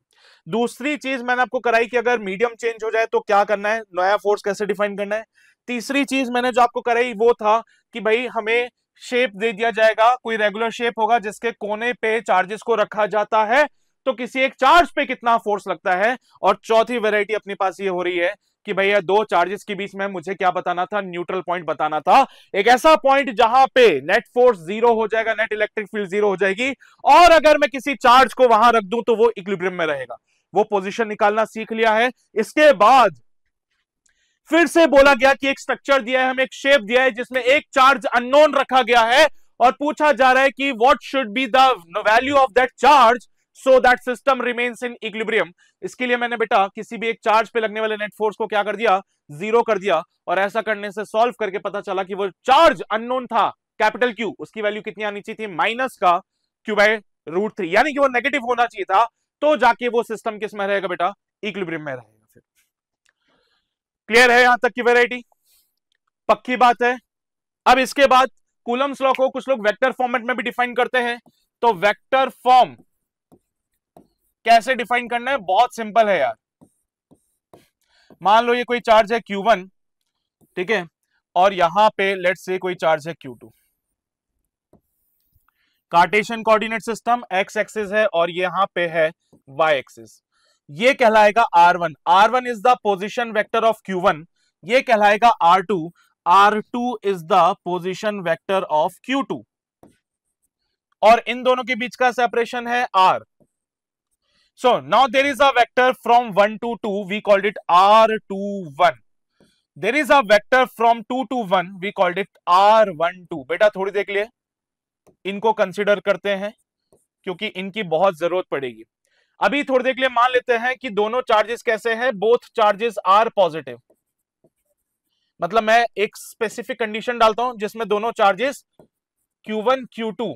दूसरी चीज मैंने आपको कराई कि अगर मीडियम चेंज हो जाए तो क्या करना है, नया फोर्स कैसे डिफाइन करना है। तीसरी चीज मैंने जो आपको कराई वो था कि भाई हमें शेप दे दिया जाएगा, कोई रेगुलर शेप होगा जिसके कोने पे चार्जेस को रखा जाता है, तो किसी एक चार्ज पे कितना फोर्स लगता है। और चौथी वैरायटी अपने पास ये हो रही है कि भैया दो चार्जेस के बीच में मुझे क्या बताना था, न्यूट्रल पॉइंट बताना था, एक ऐसा पॉइंट जहां पे नेट फोर्स जीरो हो जाएगा, नेट इलेक्ट्रिक फील्ड जीरो हो जाएगी, और अगर मैं किसी चार्ज को वहां रख दूं तो वो इक्विलिब्रियम में रहेगा। वो पोजीशन निकालना सीख लिया है। इसके बाद फिर से बोला गया कि एक स्ट्रक्चर दिया है, हमें एक शेप दिया है जिसमें एक चार्ज अननोन रखा गया है और पूछा जा रहा है कि what should be the value of that charge so that system remains in equilibrium. इसके लिए मैंने बेटा किसी भी एक चार्ज पे लगने वाले नेट फोर्स को क्या कर दिया, जीरो कर दिया, और ऐसा करने से सॉल्व करके पता चला कि वो चार्ज अननोन था कैपिटल क्यू, उसकी वैल्यू कितनी आनी चाहिए थी, माइनस का Q/√3, यानी कि वो नेगेटिव होना चाहिए था, तो जाके वो सिस्टम किस में रहेगा बेटा, इक्विलिब्रियम में रहेगा। फिर क्लियर है यहां तक की वैरायटी, पक्की बात है। अब इसके बाद कूलम्स लॉ को कुछ लोग वेक्टर फॉर्मेट में भी डिफाइन करते हैं, तो वेक्टर फॉर्म कैसे डिफाइन करना है, बहुत सिंपल है यार। मान लो ये कोई चार्ज है Q1, ठीक है, और यहां पे लेट्स से कोई चार्ज है Q2, Cartesian coordinate system, x axis है और यहां पे है वाई एक्सिस, ये कहलाएगा R1। R1 is the position vector of Q1, ये कहलाएगा R2। R2 is the position vector of Q2, और इन दोनों के बीच का सेपरेशन है R। So now there is a vector from 1 to 2, we called it R21. There is a vector from 2 to 1, we called it R12। बेटा थोड़ी देख लिए, इनको कंसिडर करते हैं क्योंकि इनकी बहुत जरूरत पड़ेगी। अभी थोड़ी देर के लिए मान लेते हैं कि दोनों चार्जेस कैसे हैं, बोथ चार्जेस आर पॉजिटिव, मतलब मैं एक स्पेसिफिक कंडीशन डालता हूं जिसमें दोनों charges Q1 Q2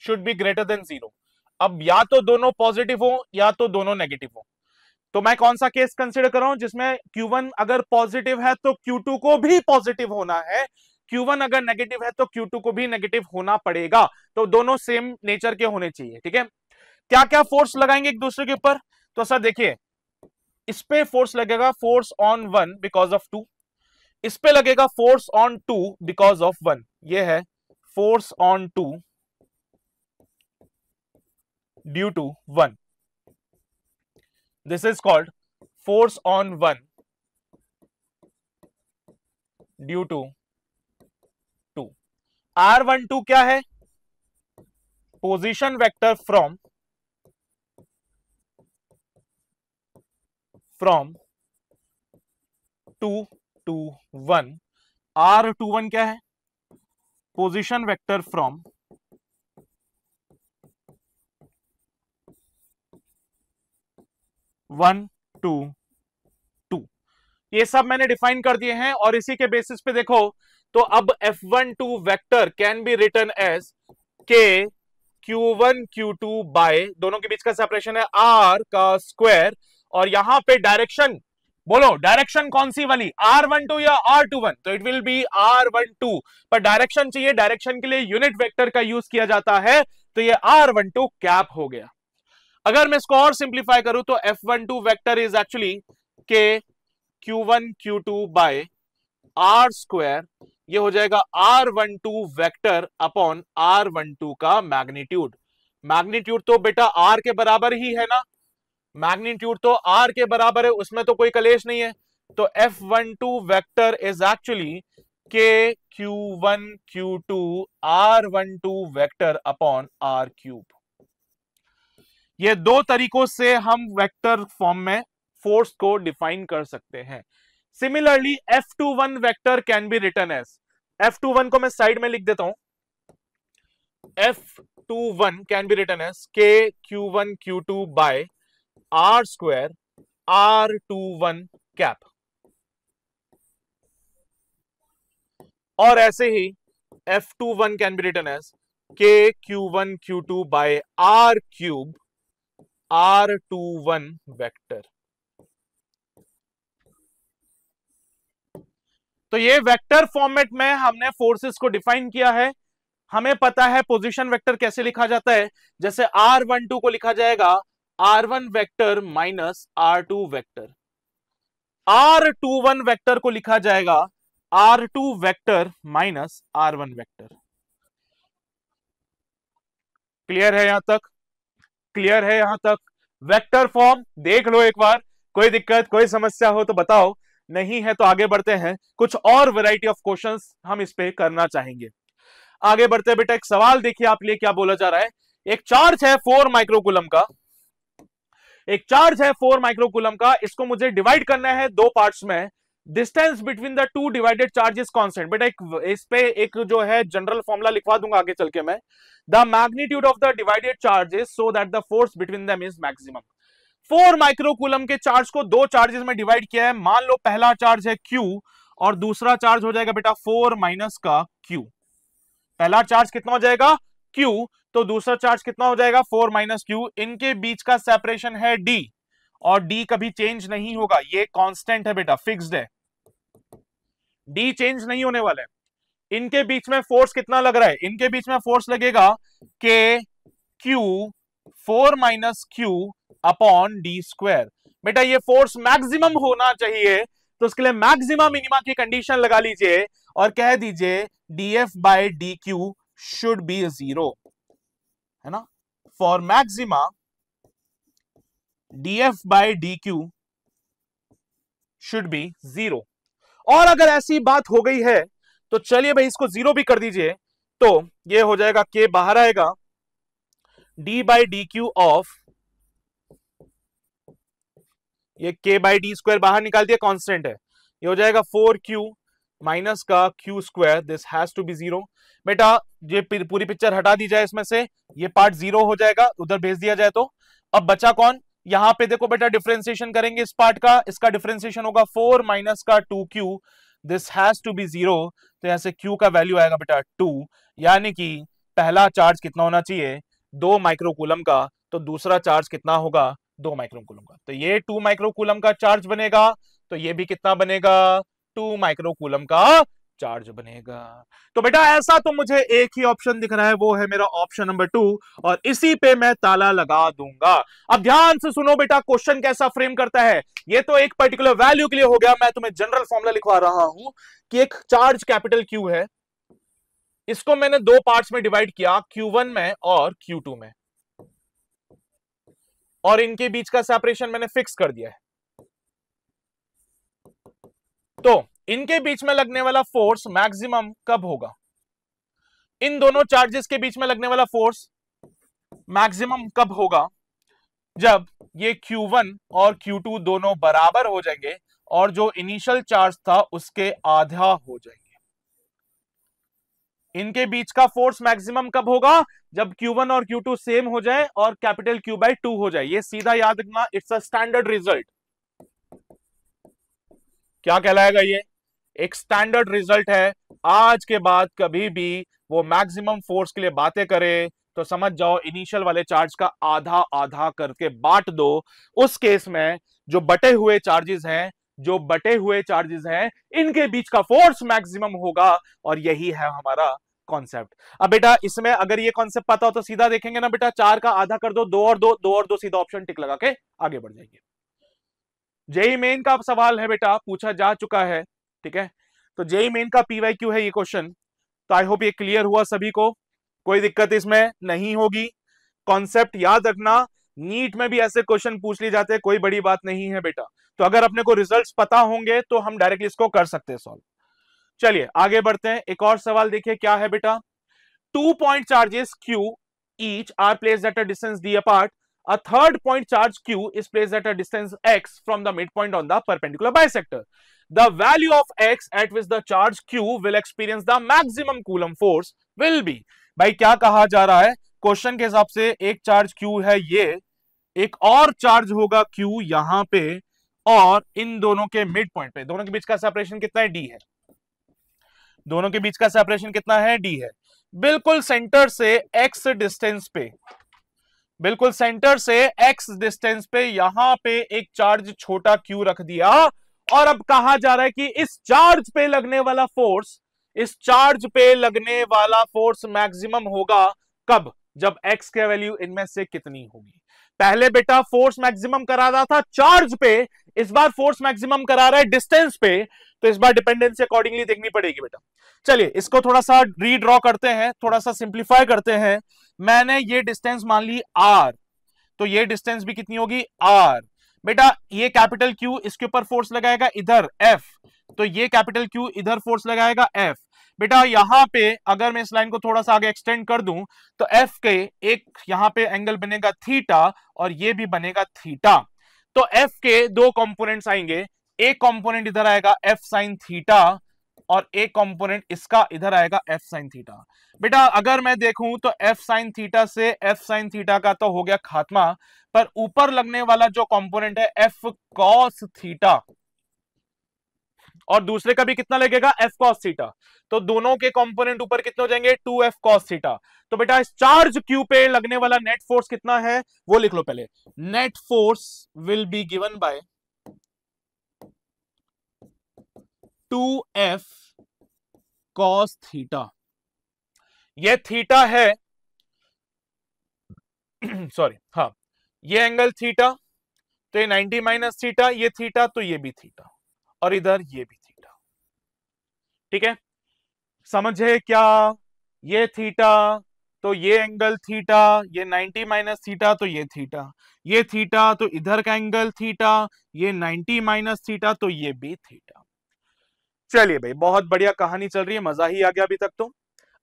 should be greater than 0। अब या तो दोनों पॉजिटिव हो या तो दोनों नेगेटिव हो, तो मैं कौन सा केस कंसीडर कर रहा हूं जिसमें Q1 अगर पॉजिटिव है तो Q2 को भी पॉजिटिव होना है, Q1 अगर नेगेटिव है तो Q2 को भी नेगेटिव होना पड़ेगा, तो दोनों सेम नेचर के होने चाहिए। ठीक है, क्या क्या फोर्स लगाएंगे एक दूसरे के ऊपर, तो सर देखिए इस पे फोर्स लगेगा फोर्स ऑन 1 बिकॉज ऑफ 2, इस पे लगेगा फोर्स ऑन 2 बिकॉज ऑफ 1, ये है force on 2 due to 1, this is called force on 1 due to 2। R12 क्या है, position vector from 2 to 1। R21 क्या है, पोजीशन वेक्टर फ्रॉम 1 to 2। ये सब मैंने डिफाइन कर दिए हैं और इसी के बेसिस पे देखो तो अब F12 vector can be written as के Q1 Q2 बाय, दोनों के बीच का सेपरेशन है R का स्क्वायर, और यहां पे डायरेक्शन बोलो, डायरेक्शन कौन सी वाली, R12 या R21, तो इट विल बी R12, पर डायरेक्शन चाहिए, डायरेक्शन के लिए यूनिट वेक्टर का यूज किया जाता है, तो ये R12 कैप हो गया। अगर मैं इसको और सिंप्लीफाई करूं तो F12 वेक्टर इज एक्चुअली के Q1 Q2 bye R square, ये हो जाएगा R12 वेक्टर अपॉन R12 का मैग्नीट्यूड। मैग्नीट्यूड तो बेटा R के बराबर ही है ना, मैग्नीट्यूड तो R के बराबर है, उसमें तो कोई कलेश नहीं है, तो F12 वेक्टर इज एक्चुअली के Q1 Q2 R12 vector upon R cube. ये दो तरीकों से हम वेक्टर फॉर्म में फोर्स को डिफाइन कर सकते हैं। Similarly F21 vector can be written as, F21 को मैं साइड में लिख देता हूं, F21 can be written as के Q1 Q2 bye R square R21 cap, और ऐसे ही F21 can be written as के Q1 Q2 bye R cube R21 vector. तो ये वेक्टर फॉर्मेट में हमने फोर्सेस को डिफाइन किया है। हमें पता है पोजीशन वेक्टर कैसे लिखा जाता है, जैसे R12 को लिखा जाएगा R1 vector minus R2 vector, R21 vector को लिखा जाएगा R2 vector minus R1 vector. Clear है यहां तक, क्लियर है यहां तक? वेक्टर फॉर्म देख लो एक बार, कोई दिक्कत कोई समस्या हो तो बताओ, नहीं है तो आगे बढ़ते हैं, कुछ और वैरायटी ऑफ क्वेश्चंस हम इस पे करना चाहेंगे। आगे बढ़ते हैं बेटा, एक सवाल देखिए आप लिए क्या बोला जा रहा है। एक चार्ज है 4 माइक्रोकूलम का, एक चार्ज है 4 माइक्रोकूलम का, इसको मुझे डिवाइड करना है दो पार्ट्स में, distance between the two divided charges constant. बेटा इस पे एक जो है जनरल फॉर्मूला लिखवा दूंगा आगे चल के मैं, the magnitude of the divided charges so that the force between them is maximum. 4 microcoulomb के चार्ज को दो चार्जेस में डिवाइड किया है, मान लो पहला चार्ज है Q और दूसरा चार्ज हो जाएगा बेटा 4 माइनस का Q। पहला चार्ज कितना हो जाएगा Q, तो दूसरा चार्ज कितना हो जाएगा 4 माइनस Q। इनके बीच का सेपरेशन है D, और D कभी चेंज नहीं होगा, ये कांस्टेंट है बेटा, फिक्स्ड है, D चेंज नहीं होने वाला है। इनके बीच में फोर्स कितना लग रहा है, इनके बीच में फोर्स लगेगा के Q 4 minus Q upon D square. बेटा ये फोर्स मैक्सिमम होना चाहिए, तो उसके लिए मैक्सिमम मिनिमा की कंडीशन लगा लीजिए और कह दीजिए dF by dQ should be 0, है ना। For maxima dF by dQ should be 0। और अगर ऐसी बात हो गई है तो चलिए भाई इसको 0 भी कर दीजिए, तो ये हो जाएगा K बाहर आएगा, D by D Q of, ये K बाई डी स्क्वायर बाहर निकाल दिया, कांस्टेंट है, ये हो जाएगा 4Q माइनस का Q square, this has to be 0। बेटा ये पूरी पिक्चर हटा दी जाए इसमें से, ये पार्ट 0 हो जाएगा, उधर भेज दिया जाए तो अब बचा कौन, यहां पे देखो बेटा डिफरेंशिएशन करेंगे इस पार्ट का, इसका डिफरेंशिएशन होगा 4 माइनस का 2Q, this has to be 0, तो यहां से Q का वैल्यू आएगा बेटा 2, यानी कि पहला चार्ज कितना होना चाहिए 2 माइक्रोकूलम का, तो दूसरा चार्ज कितना होगा 2 माइक्रोकूलम का, तो ये 2 माइक्रोकूलम का चार्ज बनेगा, तो ये भी कितना बनेगा 2 माइक्रोकूलम का चार्ज बनेगा। तो बेटा ऐसा तो मुझे एक ही ऑप्शन दिख रहा है, वो है मेरा ऑप्शन नंबर 2, और इसी पे मैं ताला लगा दूंगा। अब ध्यान से सुनो बेटा, क्वेश्चन कैसा फ्रेम करता है, ये तो एक पर्टिकुलर वैल्यू के लिए हो गया, मैं तुम्हें जनरल फॉर्मूला लिखवा रहा हूं कि एक चार्ज कैपिटल Q है, इसको मैंने दो पार्ट्स में डिवाइड किया, Q1 में और Q2 में, और इनके बीच का सेपरेशन मैंने फिक्स कर दिया है। तो इनके बीच में लगने वाला फोर्स मैक्सिमम कब होगा, इन दोनों चार्जेस के बीच में लगने वाला फोर्स मैक्सिमम कब होगा, जब ये Q1 और Q2 दोनों बराबर हो जाएंगे और जो इनिशियल चार्ज था उसके आधा हो जाएंगे। इनके बीच का फोर्स मैक्सिमम कब होगा, जब Q1 और Q2 सेम हो जाए और कैपिटल Q बाई 2 हो जाए, ये सीधा याद रखना, इट्स अ स्टैंडर्ड रिजल्ट। क्या कहलाएगा ये? एक स्टैंडर्ड रिजल्ट है। आज के बाद कभी भी वो मैक्सिमम फोर्स के लिए बातें करे तो समझ जाओ इनिशियल वाले चार्ज का आधा आधा करके बांट दो। उस केस में जो बटे हुए चार्जेस हैं इनके बीच का फोर्स मैक्सिमम होगा, और यही है हमारा कॉन्सेप्ट। अब बेटा इसमें अगर ये कॉन्सेप्ट पता हो तो सीधा देखेंगे ना बेटा, 4 का आधा कर दो, 2 और 2, 2 और 2, सीधा ऑप्शन टिक लगा के आगे बढ़ जाएंगे। जेई मेन का सवाल है बेटा, पूछा जा चुका है, ठीक है। तो जेई मेन का पीवाईक्यू है ये क्वेश्चन। तो आई होप ये क्लियर हुआ सभी को, कोई दिक्कत इसमें नहीं होगी। कॉन्सेप्ट याद रखना, नीट में भी ऐसे क्वेश्चन पूछ लिए जाते हैं, कोई बड़ी बात नहीं है बेटा। तो अगर अपने को रिजल्ट्स पता होंगे तो हम डायरेक्टली इसको कर सकते हैं सॉल्व। चलिए आगे बढ़ते हैं। एक और सवाल देखिए क्या है बेटा। 2 point charges Q each are placed at a distance d apart. A third point charge Q is placed at a distance x from the midpoint on the perpendicular bisector. The value of x at which the charge Q will experience the maximum Coulomb force will be. भाई क्या कहा जा रहा है question के हिसाब से, एक चार्ज Q है ये, एक और चार्ज होगा Q यहां पे, और इन दोनों के मिड पॉइंट पे, दोनों के बीच का सेपरेशन कितना है? D है। दोनों के बीच का सेपरेशन कितना है? D है। बिल्कुल सेंटर से x डिस्टेंस पे, बिल्कुल सेंटर से x डिस्टेंस पे यहां पे एक चार्ज छोटा q रख दिया, और अब कहा जा रहा है कि इस चार्ज पे लगने वाला फोर्स, इस चार्ज पे लगने वाला फोर्स मैक्सिमम होगा कब? जब x के वैल्यू इनमें से कितनी होगी। पहले बेटा फोर्स मैक्सिमम करा रहा था चार्ज पे, इस बार फोर्स मैक्सिमम करा रहा है डिस्टेंस पे, तो इस बार डिपेंडेंसी अकॉर्डिंगली देखनी पड़ेगी बेटा। चलिए इसको थोड़ा सा रीड्रॉ करते हैं, थोड़ा सा सिंप्लीफाई करते हैं। मैंने ये डिस्टेंस मान ली r, तो ये डिस्टेंस भी कितनी होगी? r। बेटा ये कैपिटल Q इसके ऊपर फोर्स लगाएगा इधर F, तो ये कैपिटल Q इधर फोर्स लगाएगा F। बेटा यहां पे अगर मैं इस लाइन को थोड़ा सा आगे एक्सटेंड कर दूं तो F के एक यहां पे एंगल बनेगा थीटा, और ये भी बनेगा थीटा। तो F के दो कंपोनेंट्स आएंगे, एक कंपोनेंट इधर आएगा F साइन थीटा, और एक कंपोनेंट इसका इधर आएगा F साइन थीटा। बेटा अगर मैं देखूं तो F साइन थीटा से F साइन थीटा का तो हो गया खात्मा, पर ऊपर लगने वाला जो कंपोनेंट है F कॉस थीटा, और दूसरे का भी कितना लगेगा? F cos theta. तो दोनों के कंपोनेंट ऊपर कितने हो जाएंगे? 2F cos theta. तो बेटा इस चार्ज Q पे लगने वाला नेट फोर्स कितना है वो लिख लो पहले। Net force will be given by 2F cos theta. ये थीटा है सॉरी, हाँ ये एंगल थीटा, तो ये 90 माइनस थीटा, ये थीटा तो ये भी थीटा, और इधर ये भी थीटा। ठीक है, समझे क्या? ये थीटा तो ये एंगल थीटा, ये 90 माइनस थीटा तो ये थीटा, ये थीटा तो इधर का एंगल थीटा, ये 90 माइनस थीटा तो ये भी थीटा। चलिए भाई बहुत बढ़िया कहानी चल रही है, मजा ही आ गया अभी तक तो।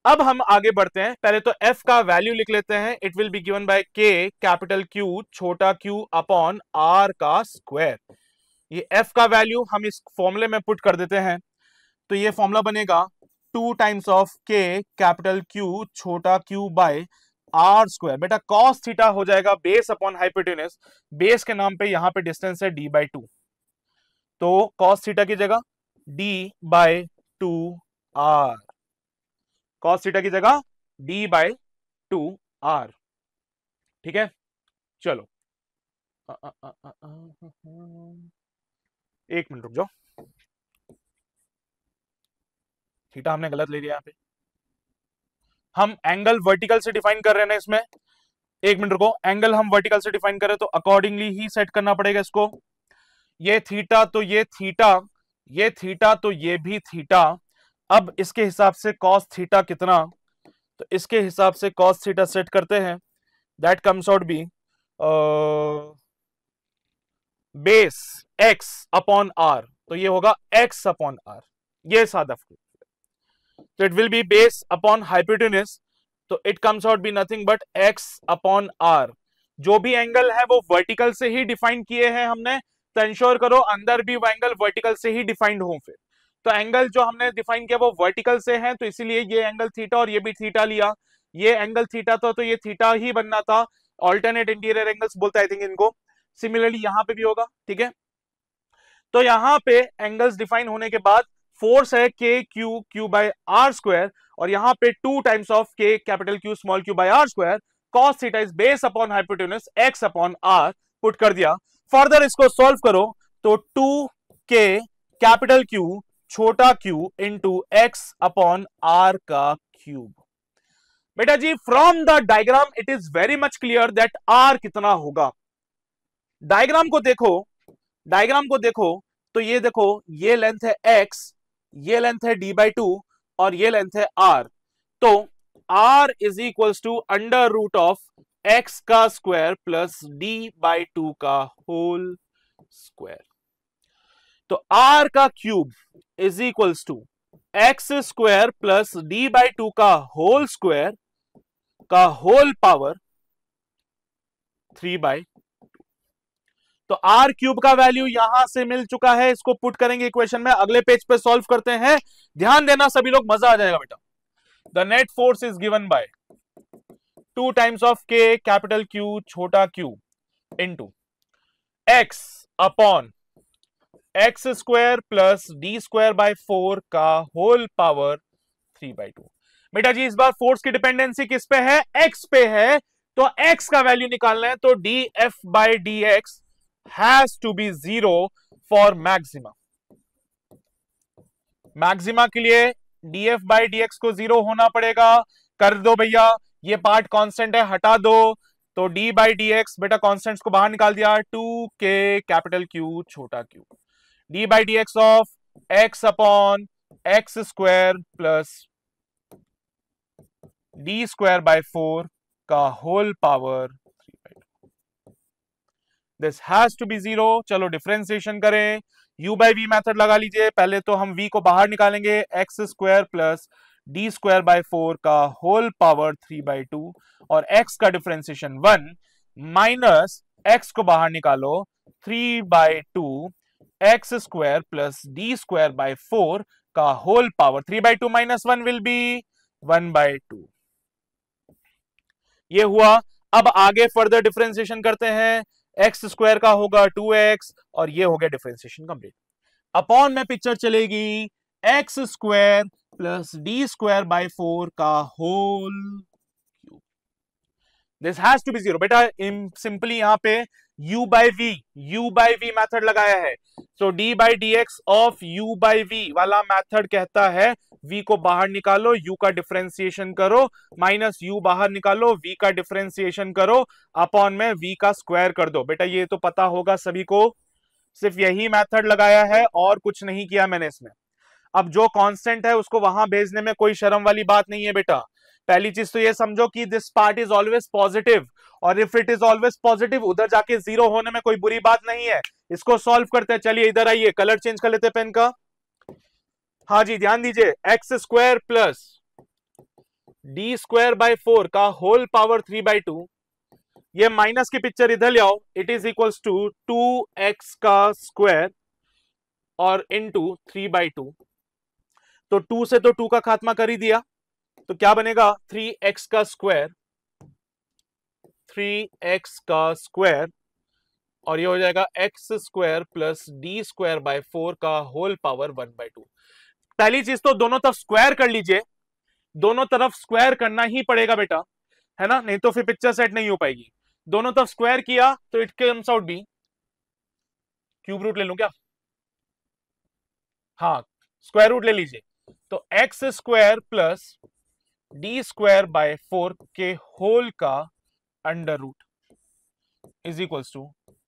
अब हम आगे बढ़ते हैं, पहले तो f का वैल्यू लिख लेते हैं। It will be given by k capital Q छोटा q अपॉन r का स्क्वायर। ये f का वैल्यू हम इस फॉर्मूले में पुट कर देते हैं, तो ये फॉर्मूला बनेगा 2 times of k capital Q छोटा q बाय r स्क्वायर। बेटा cos थीटा हो जाएगा बेस अपॉन हाइपोटेन्यूज, बेस के नाम पे यहां पे डिस्टेंस है d/2, तो cos थीटा की जगह d/2r, cos थीटा की जगह d/2r। ठीक है, चलो एक मिनट रुक जाओ, थीटा हमने गलत ले लिया यहाँ पे, हम एंगल वर्टिकल से डिफाइन कर रहे हैं ना इसमें। एक मिनट रुको, एंगल हम वर्टिकल से डिफाइन कर रहे हैं तो अकॉर्डिंगली ही सेट करना पड़ेगा इसको। ये थीटा तो ये थीटा, ये थीटा तो ये भी थीटा। अब इसके हिसाब से cos थीटा कितना, तो इसके हिसाब से cos थीटा सेट करते हैं, that comes out be base x upon r, तो ये होगा x अपॉन r, ये सादा। तो it will be base upon hypotenuse, तो it comes out be nothing but x upon r। जो भी एंगल है वो वर्टिकल से ही डिफाइन किए हैं हमने, तो इंश्योर करो अंदर भी वो एंगल वर्टिकल से ही डिफाइंड हो। फिर तो एंगल जो हमने डिफाइन किया वो वर्टिकल से है, तो इसीलिए ये एंगल थीटा और ये भी थीटा लिया। ये एंगल थीटा था तो ये थीटा ही बनना था, ऑल्टरनेट इंटीरियर एंगल्स बोलते हैं आई थिंक इनको। सिमिलरली यहां पे भी होगा, ठीक है। तो यहां पे एंगल्स डिफाइन होने के बाद फोर्स है के क्यू बाय आर स्क्वायर, और यहां पे 2 times of K capital Q small Q by R square cos theta is base upon hypotenuse X upon R put कर दिया। फर्दर इसको सॉल्व करो तो 2 के कैपिटल क्यू छोटा Q into X upon R का क्यूब। बेटा जी from the diagram it is very much clear that R कितना होगा। डायग्राम को देखो, डायग्राम को देखो तो ये देखो, ये लेंथ है x, ये लेंथ है d/2 और ये लेंथ है r। तो r is equals to under root of x का स्क्वायर प्लस d/2 का होल स्क्वायर। तो r का cube is equals to x square plus d/2 का होल स्क्वायर का होल पावर 3/2। तो आर क्यूब का वैल्यू यहां से मिल चुका है, इसको पुट करेंगे इक्वेशन में, अगले पेज पे सॉल्व करते हैं। ध्यान देना सभी लोग, मजा आ जाएगा बेटा। The net force is given bye 2 times of K capital Q छोटा Q into X upon x square plus D square by 4 का होल पावर 3/2। बेटा जी इस बार फोर्स की डिपेंडेंसी किस पे है? एक्स पे है, तो एक्स का वैल्यू निकालना है, तो d f by d x has to be 0 for maxima. Maxima के लिए df बाई डी एक्स को 0 होना पड़ेगा। कर दो भैया, ये पार्ट कांस्टेंट है हटा दो, तो d बाई डी एक्स, बेटा कांस्टेंट्स को बाहर निकाल दिया, 2k कैपिटल क्यू छोटा q, d by d x of x upon x square plus D square by 4 का whole power 3/2। This has to be 0। चलो डिफरेंशिएशन करें, u बाई वी मैथड लगा लीजिए। पहले तो हम v को बाहर निकालेंगे, x square plus D square by 4 का होल पावर 3/2, और x का डिफरेंशिएशन 1 माइनस x को बाहर निकालो 3/2 x square plus D square by 4 का whole power 3/2 minus 1 will be 1/2। ये हुआ। अब आगे फर्दर डिफरेंशिएशन करते हैं, एक्स स्क्वायर का होगा 2x, और ये हो गया डिफरेंशिएशन कंप्लीट। अपॉन में पिक्चर चलेगी x square plus D square by 4 का whole cube. This has to be 0। बेटा सिंपली यहां पे u बाई वी मैथड लगाया है, तो d by d x of u by v वाला मैथड कहता है v को बाहर निकालो, u का डिफरेंशिएशन करो, माइनस u बाहर निकालो, v का डिफरेंशिएशन करो, अपॉन में v का स्क्वायर कर दो। बेटा ये तो पता होगा सभी को, सिर्फ यही मेथड लगाया है और कुछ नहीं किया मैंने इसमें। अब जो कांस्टेंट है उसको वहां भेजने में कोई शर्म वाली बात नहीं है बेटा। पहली चीज तो ये समझो कि this part is always positive, और if it is always positive उधर जाके 0 होने में कोई बुरी बात नहीं है। इसको सॉल्व करते हैं, चलिए इधर आइए, कलर चेंज कर लेते हैं पेन का। हाँ जी ध्यान दीजिए, x square plus D square by 4 का होल पावर 3/2, ये माइनस की पिक्चर इधर ले आओ, it is equals to 2x का स्क्वायर और इंटू 3/2। तो 2 से तो 2 का खात्मा कर ही दिया, तो क्या बनेगा 3x का स्क्वायर, 3x का स्क्वायर, और ये हो जाएगा x square plus D square by 4 का होल पावर 1/2। पहली चीज तो दोनों तरफ स्क्वायर कर लीजिए, दोनों तरफ स्क्वायर करना ही पड़ेगा बेटा, है ना, नहीं तो फिर पिक्चर सेट नहीं हो पाएगी। दोनों तरफ स्क्वायर किया तो it comes out be, cube root ले लूं क्या? हाँ स्क्वायर रूट ले लीजिए, तो x square plus D square by 4 के होल का under root is equals to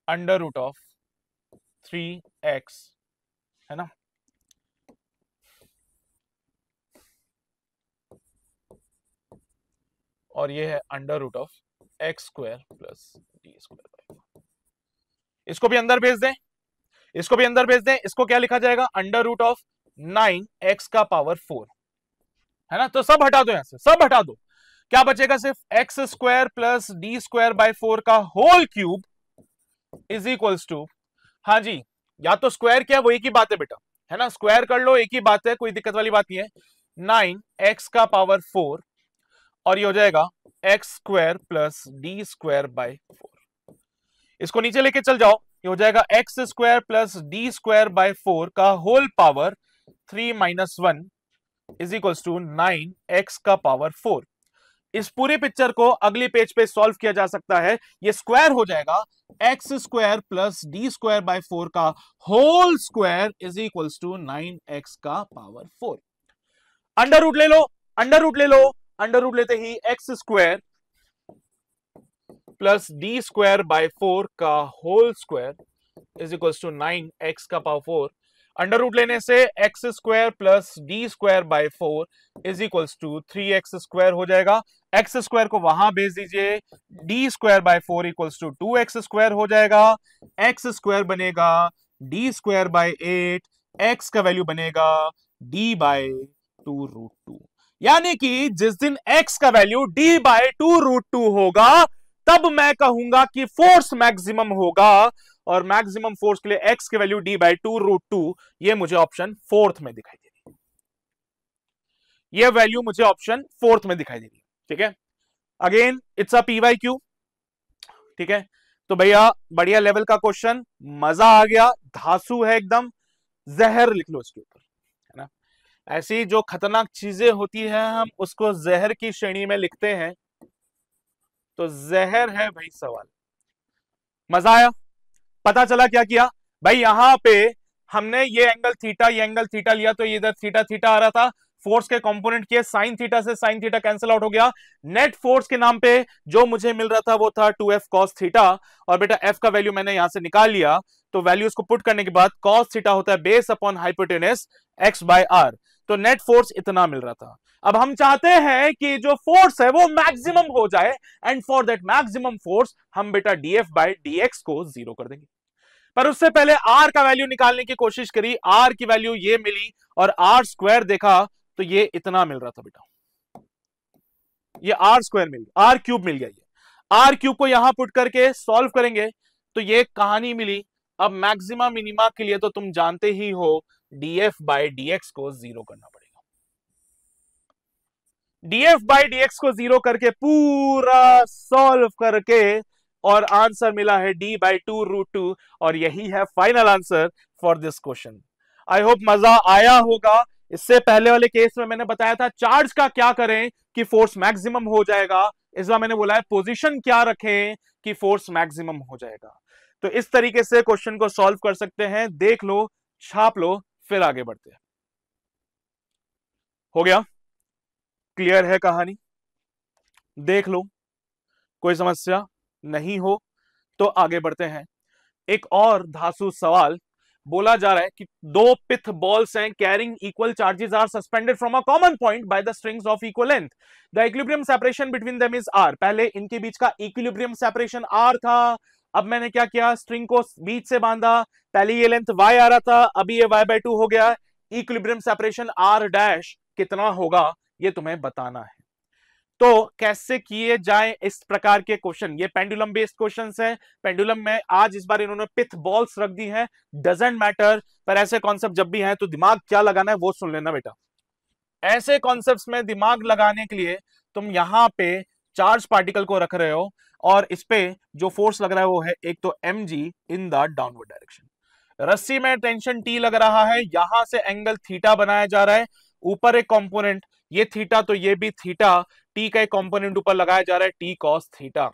under root of 3x, है ना। और ये है under root of x square plus D square by 4। इसको भी अंदर भेज दें, इसको भी अंदर भेज दें, इसको क्या लिखा जाएगा, अंडर रूट ऑफ 9x का पावर 4, है ना। तो सब हटा दो, यहां से सब हटा दो, क्या बचेगा, सिर्फ x square plus D square by 4 का whole cube is equals to, हाँ जी या तो स्क्वायर किया वो एक ही बात है बेटा, है ना, स्क्वायर कर लो एक ही बात है, कोई दिक्कत वाली बात नहीं है, 9x का पावर 4, और ये हो जाएगा x square plus D square by 4। इसको नीचे लेके चल जाओ, ये हो जाएगा x square plus D square by 4 का whole power 3 minus 1 is equals to 9 x का पावर 4। इस पूरे पिक्चर को अगली पेज पे सॉल्व किया जा सकता है। ये स्क्वायर हो जाएगा x square plus D square by 4 का whole square is equals to 9 x का पावर 4। अंडर रूट ले लो, अंडर रूट ले लो, अंडर रूट लेते ही X square plus D square by 4 का whole square is equals to 9 x का पावर 4। अंडर रूट लेने से X square plus D square by 4 is equals to 3x square हो जाएगा। एक्स स्क्वायर को वहां भेज दीजिए, d square by 4 equals to 2x square हो जाएगा। एक्स स्क्वायर बनेगा डी स्क्वायर बाय 8, एक्स का वैल्यू बनेगा d बाय 2 रूट 2। यानी कि जिस दिन x का वैल्यू d बाय 2 रूट 2 होगा तब मैं कहूंगा कि फोर्स मैक्सिमम होगा, और मैक्सिमम फोर्स के लिए x की वैल्यू d बाय 2 रूट 2, ये मुझे ऑप्शन फोर्थ में दिखाई दे रही है। ये वैल्यू मुझे ऑप्शन फोर्थ में दिखाई दे रही है। ठीक है, अगेन इट्स अ PYQ। ठीक है, तो भैया बढ़िया लेवल का क्वेश्चन, मजा आ गया, धांसू है एकदम, जहर लिख लो इसके ऊपर, है ना। ऐसी जो खतरनाक चीजें होती है हम उसको जहर की श्रेणी में लिखते हैं, तो जहर है भाई सवाल। मजा आया, पता चला क्या किया भाई। यहां पे हमने ये एंगल थीटा, ये एंगल थीटा लिया तो ये इधर थीटा थीटा आ रहा था। फोर्स के कंपोनेंट किए, साइन थीटा से साइन थीटा कैंसिल आउट हो गया। नेट फोर्स के नाम पे जो मुझे मिल रहा था वो था 2f cos थीटा, और बेटा f का वैल्यू मैंने यहां से निकाल लिया, तो वैल्यूज को पुट करने के बाद cos थीटा होता है base upon hypotenuse x by r, तो नेट फोर्स इतना मिल रहा था। अब हम चाहते हैं कि जो फोर्स है वो मैक्सिमम हो जाए, and for that maximum force हम बेटा df बाय dx को जीरो कर देंगे। पर उससे पहले r का वैल्यू निकालने की कोशिश करी, r की वैल्यू ये मिली, और r स्क्वायर देखा तो ये इतना मिल रहा था बेटा, ये r स्क्वायर मिल गया, r क्यूब मिल गया। ये r क्यूब को यहां पुट करके सॉल्व करेंगे तो ये कहानी मिली। अब मैक्सिमा मिनिमा के लिए तो तुम जानते ही हो df बाय dx को जीरो करना पड़ेगा। df बाय dx को जीरो करके पूरा सॉल्व करके और आंसर मिला है d बाय 2 रूट 2, और यही है final answer for this question. I hope मजा आया होगा। इससे पहले वाले केस में मैंने बताया था चार्ज का क्या करें कि फोर्स मैक्सिमम हो जाएगा, इस बार मैंने बोला है पोजीशन क्या रखें कि फोर्स मैक्सिमम हो जाएगा। तो इस तरीके से क्वेश्चन को सॉल्व कर सकते हैं, देख लो, छाप लो, फिर आगे बढ़ते हैं। हो गया, क्लियर है कहानी, देख लो, कोई समस्या नहीं हो तो आगे बढ़ते हैं। एक और धांसू सवाल, बोला जा रहा है कि दो पिथ बॉल्स हैं carrying equal charges are suspended from a common point by the strings of equal length, the equilibrium separation between them is r। पहले इनके बीच का इक्विलिब्रियम सेपरेशन r था, अब मैंने क्या किया, स्ट्रिंग को बीच से बांधा, पहले ये लेंथ y आ रहा था, अभी ये y बाय 2 हो गया। इक्विलिब्रियम सेपरेशन r डैश कितना होगा ये तुम्हें बताना है। तो कैसे किए जाए इस प्रकार के क्वेश्चन, ये पेंडुलम बेस्ड क्वेश्चंस है। पेंडुलम में आज इस बार इन्होंने पिथ बॉल्स रख दी हैं, डजंट मैटर, पर ऐसे कॉन्सेप्ट जब भी हैं तो दिमाग क्या लगाना है वो सुन लेना बेटा। ऐसे कॉन्सेप्ट्स में दिमाग लगाने के लिए तुम यहां पे चार्ज पार्टिकल को रख रहे हो, और इस पे जो फोर्स लग रहा है वो है एक तो mg in the downward direction. रस्सी में टेंशन T लग रहा है, यहां से एंगल थीटा बनाया जा रहा है, ऊपर एक कंपोनेंट ये थीटा तो ये भी थीटा, टी का एक कंपोनेंट ऊपर लगाया जा रहा है टी कॉस थीटा।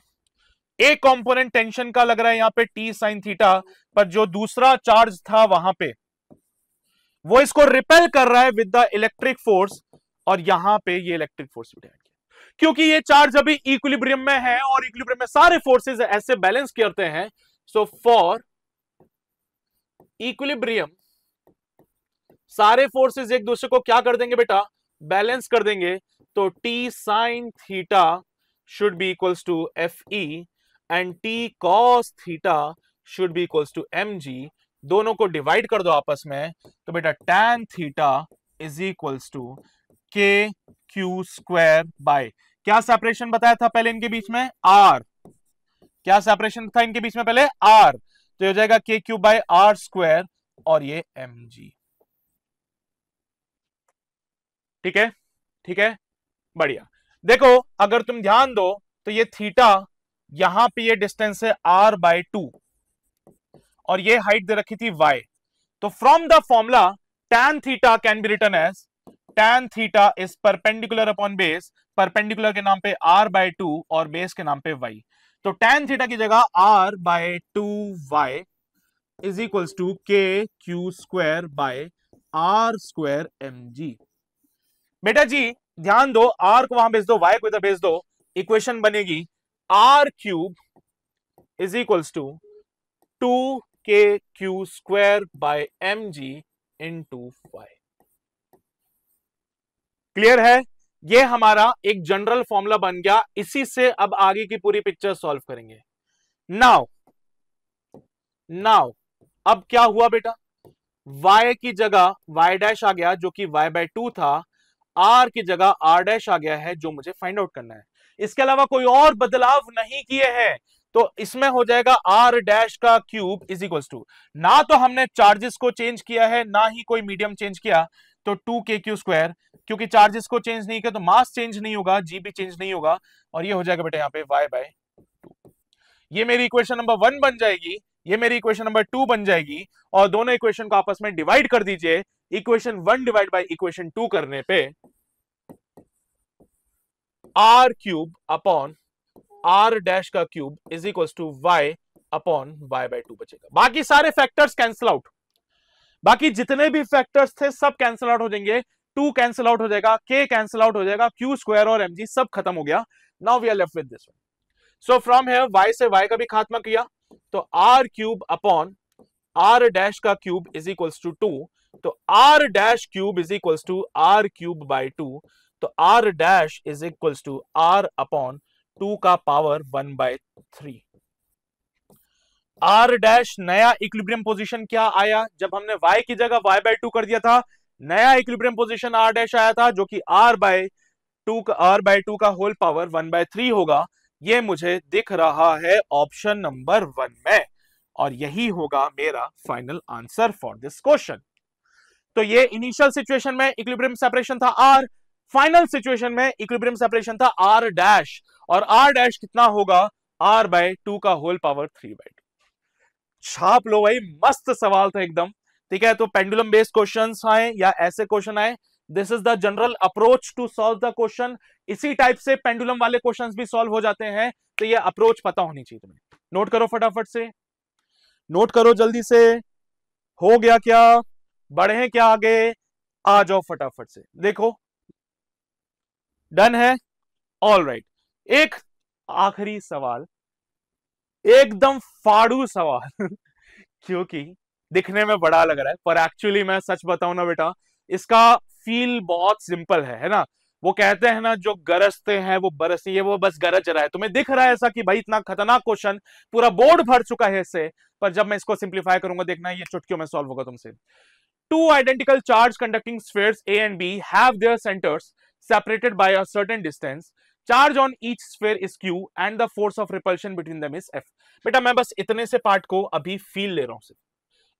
एक कंपोनेंट टेंशन का लग रहा है यहाँ पे टी साइन थीटा, पर जो दूसरा चार्ज था वहां पे वो इसको रिपेल कर रहा है विद द इलेक्ट्रिक फोर्स, और यहां पे ये इलेक्ट्रिक फोर्स भी क्योंकि ये चार्ज अभी इक्विलिब्रियम में है और इक्विलिब्रियम में सारे फोर्सेस ऐसे बैलेंस करते हैं। सो फॉर इक्विलिब्रियम सारे फोर्सेस एक दूसरे को क्या कर देंगे बेटा, बैलेंस कर देंगे। तो t sine theta should be equals to F e and t cos theta should be equals to m g. दोनों को डिवाइड कर दो आपस में, तो बेटा tan theta is equals to k q square by, क्या सेपरेशन बताया था पहले इनके बीच में, r। क्या सेपरेशन था इनके बीच में पहले, r, तो हो जाएगा के क्यू बाय आर स्क्वायर, और ये mg। ठीक है, ठीक है, बढ़िया। देखो अगर तुम ध्यान दो तो ये थीटा, यहां पे ये डिस्टेंस है r बाय 2, और ये हाइट दे रखी थी y। तो from the formula tan theta can be written as tan theta is perpendicular upon base, perpendicular के नाम पे r/2 और बेस के नाम पे y। तो tan थीटा की जगह r/2y is equals to KQ² by r² mg। बेटा जी ध्यान दो, r को वहां भेज दो, y को इधर भेज दो, इक्वेशन बनेगी r³ is equals to 2KQ² by mg into y। Clear है? ये हमारा एक जनरल फॉर्मूला बन गया। इसी से अब आगे की पूरी पिक्चर सॉल्व करेंगे। नाउ अब क्या हुआ बेटा, y की जगह y' आ गया जो कि y/2 था, r की जगह r' आ गया है जो मुझे फाइंड आउट करना है। इसके अलावा कोई और बदलाव नहीं किए हैं, तो इसमें हो जाएगा r' का क्यूब इज इक्वल्स टू, ना तो हमने चार्जेस को चेंज किया है ना ही कोई मीडियम चेंज किया, तो 2KQ², क्योंकि चार्जेस को चेंज नहीं किया तो मास चेंज नहीं होगा, जी भी चेंज नहीं होगा, और ये हो जाएगा बेटा यहाँ पे y/2। ये मेरी इक्वेशन नंबर 1 बन जाएगी, ये मेरी इक्वेशन नंबर 2 बन जाएगी, और दोनों इक्वेशन को आपस में डिवाइड कर दीजिए। इक्वेशन 1 डिवाइड बाय इक्वेशन 2 करने पे r³ अपॉन r' का cube is equal to y upon y/2 बचेगा। बाकी सारे फैक्टर्स कैंसिल आउट, बाकी जितने भी फैक्टर्स थे सब कैंसिल आउट हो जाएंगे, 2 कैंसिल आउट हो जाएगा, k कैंसिल आउट हो जाएगा, Q² और mg सब खत्म हो गया। Now we are left with this one. So from here y से y का भी खात्मा किया, तो r³ अपॉन r' का क्यूब इज इक्वल्स टू 2, तो r' is equals to r³/2, तो r' is equals to r upon 2 का पावर 1/3। r' नया इक्विलिब्रियम पोजीशन क्या आया, जब हमने y की जगह y/2 कर दिया था, नया इक्विलिब्रियम पोजीशन r' आया था जो कि r/2 का होल पावर 1/3 होगा। ये मुझे दिख रहा है ऑप्शन नंबर 1 में, और यही होगा मेरा final answer for this question. तो ये इनिशियल सिचुएशन में इक्विलिब्रियम सेपरेशन था r, फाइनल सिचुएशन में इक्विलिब्रियम सेपरेशन था r', और r' कितना होगा, r/2 का होल पावर 3/2। छाप लो भाई, मस्त सवाल था एकदम, ठीक है। तो पेंडुलम बेस्ड क्वेश्चंस आए या ऐसे क्वेश्चन आए, this is the general approach to solve the question. इसी टाइप से पेंडुलम वाले क्वेश्चंस भी सॉल्व हो जाते हैं, तो ये अप्रोच पता होनी चाहिए तुम्हें। नोट करो फटाफट से, नोट करो जल्दी से। हो गया क्या, बढ़े क्या आगे, आ जाओ फटाफट से। देखो डन है, ऑल राइट। एक आखिरी सवाल, एकदम फाड़ू सवाल क्योंकि दिखने में बड़ा लग रहा है, पर एक्चुअली मैं सच बताऊं ना बेटा, इसका फील बहुत सिंपल है ना। वो कहते हैं ना, जो गरजते हैं वो बरसती है, वो बस गरज रहा है। तुम्हें दिख रहा है ऐसा कि भाई इतना खतरनाक क्वेश्चन, पूरा बोर्ड भर चुका है इससे, पर जब मैं इसको सिंप्लीफाई करूंगा देखना ये चुटकियों में सॉल्व होगा तुमसे। Two identical charge conducting spheres A and B have their centers separated by a certain distance. Charge on each sphere is Q and the force of repulsion between them is F. बेटा मैं बस इतने से part को अभी feel ले रहा हूं, सिर्फ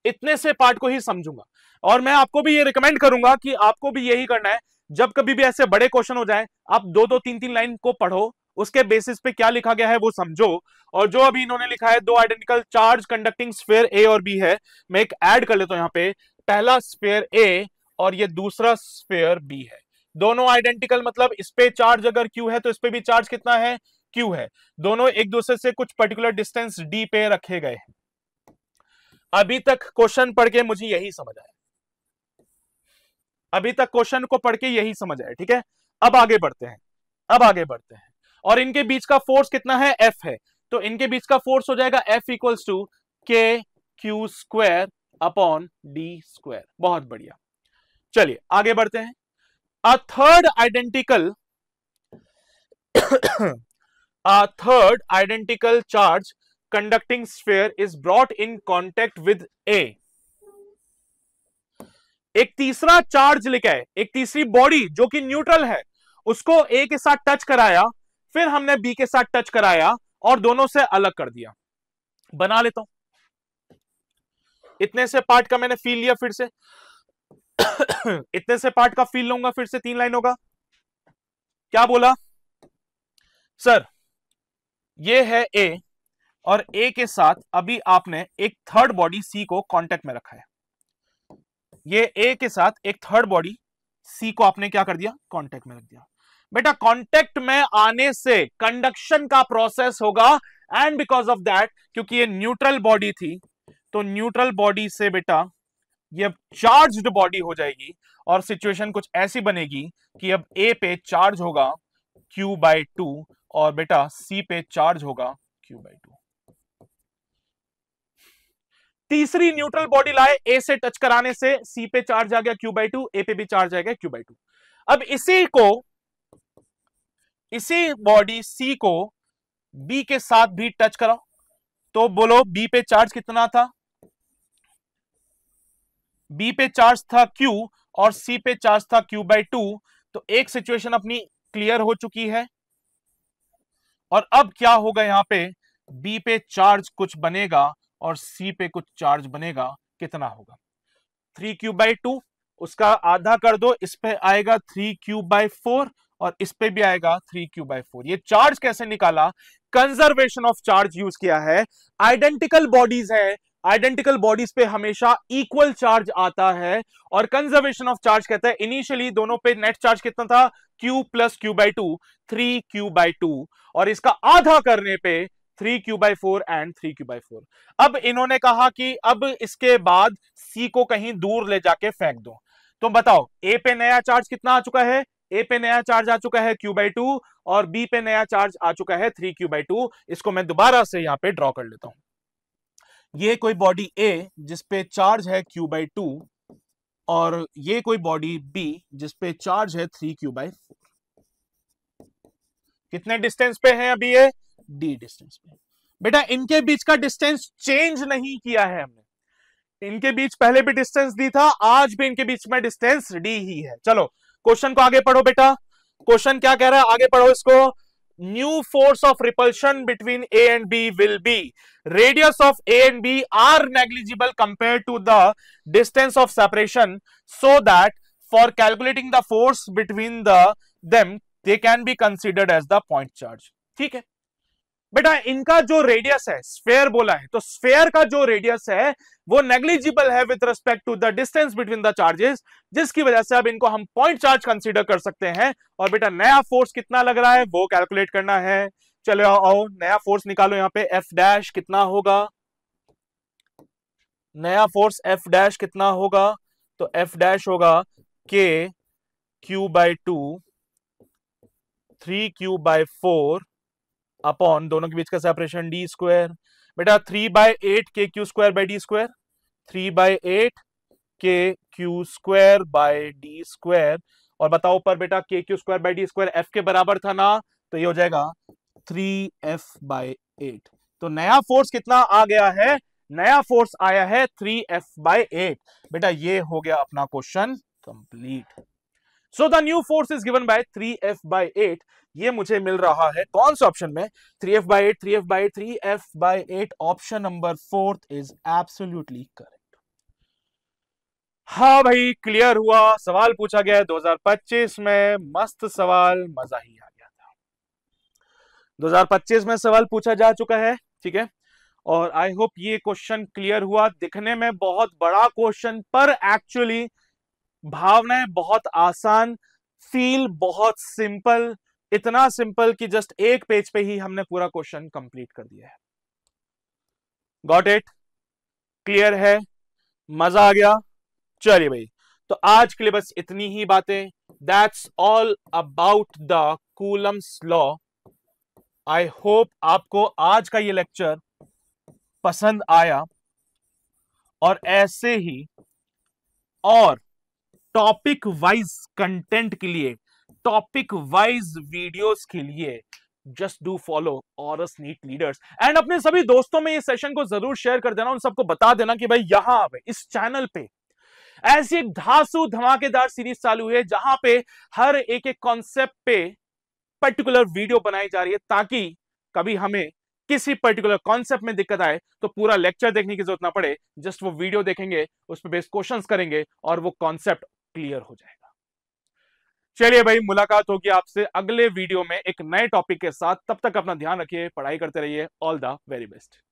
इतने से पार्ट को ही समझूंगा, और मैं आपको भी ये रिकमेंड करूंगा कि आपको भी यही करना है। जब कभी भी ऐसे बड़े क्वेश्चन हो जाए, आप 2-2, 3-3 लाइन को पढ़ो, उसके बेसिस पे क्या लिखा गया है वो समझो, और जो अभी इन्होंने लिखा है 2 identical charge conducting sphere A और B है, मैं एक ऐड कर लेता हूं यहाँ पे। पहला स्फीयर A और ये दूसरा स्फीयर B है, दोनों आइडेंटिकल, मतलब इस पे चार्ज अगर Q है तो इस पे भी चार्ज कितना है, Q है। दोनों एक दूसरे से कुछ पर्टिकुलर डिस्टेंस D पे रखे गए हैं। अभी तक क्वेश्चन पढ़ के मुझे यही समझ आया, अभी तक क्वेश्चन को पढ़ के यही समझ आया, ठीक है। अब आगे बढ़ते हैं, अब आगे बढ़ते हैं। और इनके बीच का फोर्स कितना है, F है, तो इनके बीच का फोर्स हो जाएगा F equals to KQ² upon D²। बहुत बढ़िया, चलिए आगे बढ़ते हैं। A third identical charge conducting sphere is brought in contact with A। एक तीसरा चार्ज लेके आए, एक तीसरी बॉडी जो कि न्यूट्रल है, उसको A के साथ टच कराया, फिर हमने B के साथ टच कराया और दोनों से अलग कर दिया। बना लेता हूं, इतने से पार्ट का मैंने फील लिया, फिर से इतने से पार्ट का फील लूंगा, फिर से 3 लाइन होगा। क्या बोला सर, ये है A और ए के साथ अभी आपने एक थर्ड बॉडी सी को कांटेक्ट में रखा है। ये ए के साथ एक थर्ड बॉडी सी को आपने क्या कर दिया, कांटेक्ट में रख दिया। बेटा कांटेक्ट में आने से कंडक्शन का प्रोसेस होगा, एंड बिकॉज ऑफ दैट, क्योंकि ये न्यूट्रल बॉडी थी, तो न्यूट्रल बॉडी से बेटा ये चार्ज्ड बॉडी हो जाएगी, और सिचुएशन कुछ ऐसी बनेगी कि अब ए पे चार्ज होगा Q/2 और बेटा सी पे चार्ज होगा Q/2। तीसरी न्यूट्रल बॉडी लाए, ए से टच कराने से सी पे चार्ज आ गया Q/2, ए पे भी चार्ज आ गया Q/2। अब इसी बॉडी सी को बी के साथ भी टच कराओ, तो बोलो बी पे चार्ज कितना था, बी पे चार्ज था Q और सी पे चार्ज था Q/2। तो एक सिचुएशन अपनी क्लियर हो चुकी है, और अब क्या होगा, यहां पे बी पे चार्ज कुछ बनेगा और सी पे कुछ चार्ज बनेगा, कितना होगा 3Q/2, उसका आधा कर दो, इस पे आएगा 3Q/4 और इस पे भी आएगा 3Q/4। ये चार्ज कैसे निकाला, कंजर्वेशन ऑफ चार्ज यूज किया है। आइडेंटिकल बॉडीज है, आइडेंटिकल बॉडीज पे हमेशा इक्वल चार्ज आता है, और कंजर्वेशन ऑफ चार्ज कहता है इनिशियली दोनों पे नेट चार्ज कितना था, Q + Q/2, 3Q/2, और इसका आधा करने पे 3Q/4 एंड 3Q/4। अब इन्होंने कहा कि अब इसके बाद C को कहीं दूर ले जाके फेंक दो, तो बताओ A पे नया चार्ज कितना आ चुका है, A पे नया चार्ज आ चुका है Q/2, और B पे नया चार्ज आ चुका है 3Q/2। इसको मैं दोबारा से यहां पे ड्रॉ कर लेता हूं। ये कोई बॉडी A जिसपे चार्ज है Q/2, और ये कोई बॉडी B जिसपे चार्ज है 3Q/4। कितने डिस्टेंस पे है अभी ये, D डिस्टेंस पे। बेटा इनके बीच का डिस्टेंस चेंज नहीं किया है हमने, इनके बीच पहले भी डिस्टेंस दी था, आज भी इनके बीच में डिस्टेंस D ही है। चलो क्वेश्चन को आगे पढ़ो बेटा, क्वेश्चन क्या कह रहा है, आगे पढ़ो इसको। New force of repulsion between A and B will be radius of A and B are negligible compared to the distance of separation, so that for calculating the force between them they can be considered as the point charge। ठीक है बेटा, इनका जो radius है, sphere बोला है, तो sphere का जो रेडियस है वो नेग्लिजिबल है with respect to the distance between the charges, जिसकी वजह से अब इनको हम पॉइंट चार्ज कंसीडर कर सकते हैं। और बेटा नया फोर्स कितना लग रहा है वो कैलकुलेट करना है। चलो आओ नया फोर्स निकालो, यहाँ पे F' कितना होगा, नया फोर्स F' कितना होगा, तो F' होगा K Q/2 3Q/4 अपॉन दोनों के बीच का सेपरेशन D²। बेटा 3/8 KQ²/D², 3/8 KQ²/D², और बताओ ऊपर बेटा KQ²/D² F के बराबर था ना, तो ये हो जाएगा 3F/8। तो नया फोर्स कितना आ गया है, नया फोर्स आया है 3F/8। बेटा ये हो गया अपना question complete. So the new force is given bye 3F/8। ये मुझे मिल रहा है कौन से ऑप्शन में, 3F/8, 3F/8, 3F/8, option number 4 is absolutely correct. हाँ भाई क्लियर हुआ, सवाल पूछा गया है 2025 में, मस्त सवाल, मजा ही आ गया था। 2025 में सवाल पूछा जा चुका है, ठीक है, और आई होप ये क्वेश्चन क्लियर हुआ। दिखने में बहुत बड़ा क्वेश्चन, पर एक्चुअली भावनाएं बहुत आसान, फील बहुत सिंपल, इतना सिंपल कि जस्ट एक पेज पे ही हमने पूरा क्वेश्चन कंप्लीट कर दिया है। गॉट इट, क्लियर है, मजा आ गया। चलिए भाई, तो आज के लिए बस इतनी ही बातें। That's all about the coulomb's law. I hope आपको आज का ये लेक्चर पसंद आया, और ऐसे ही और टॉपिक वाइज कंटेंट के लिए, टॉपिक वाइज वीडियोस के लिए जस्ट डू फॉलो ऑरस नीट लीडर्स, एंड अपने सभी दोस्तों में ये सेशन को जरूर शेयर कर देना, उन सबको बता देना कि भाई यहां पे इस चैनल पे ऐसी एक धांसू धमाकेदार सीरीज चालू है जहां पे हर एक एक कॉन्सेप्ट पे पर्टिकुलर वीडियो बनाई जा रही है, ताकि कभी हमें किसी पर्टिकुलर कॉन्सेप्ट में दिक्कत आए तो पूरा लेक्चर देखने की जरूरत ना पड़े, जस्ट वो वीडियो देखेंगे, उस पर बेस्ड क्वेश्चंस करेंगे और वो कॉन्सेप्ट क्लियर हो जाएगा। चलिए भाई, मुलाकात होगी आपसे अगले वीडियो में एक नए टॉपिक के साथ। तब तक अपना ध्यान रखिए, पढ़ाई करते रहिए। All the very best.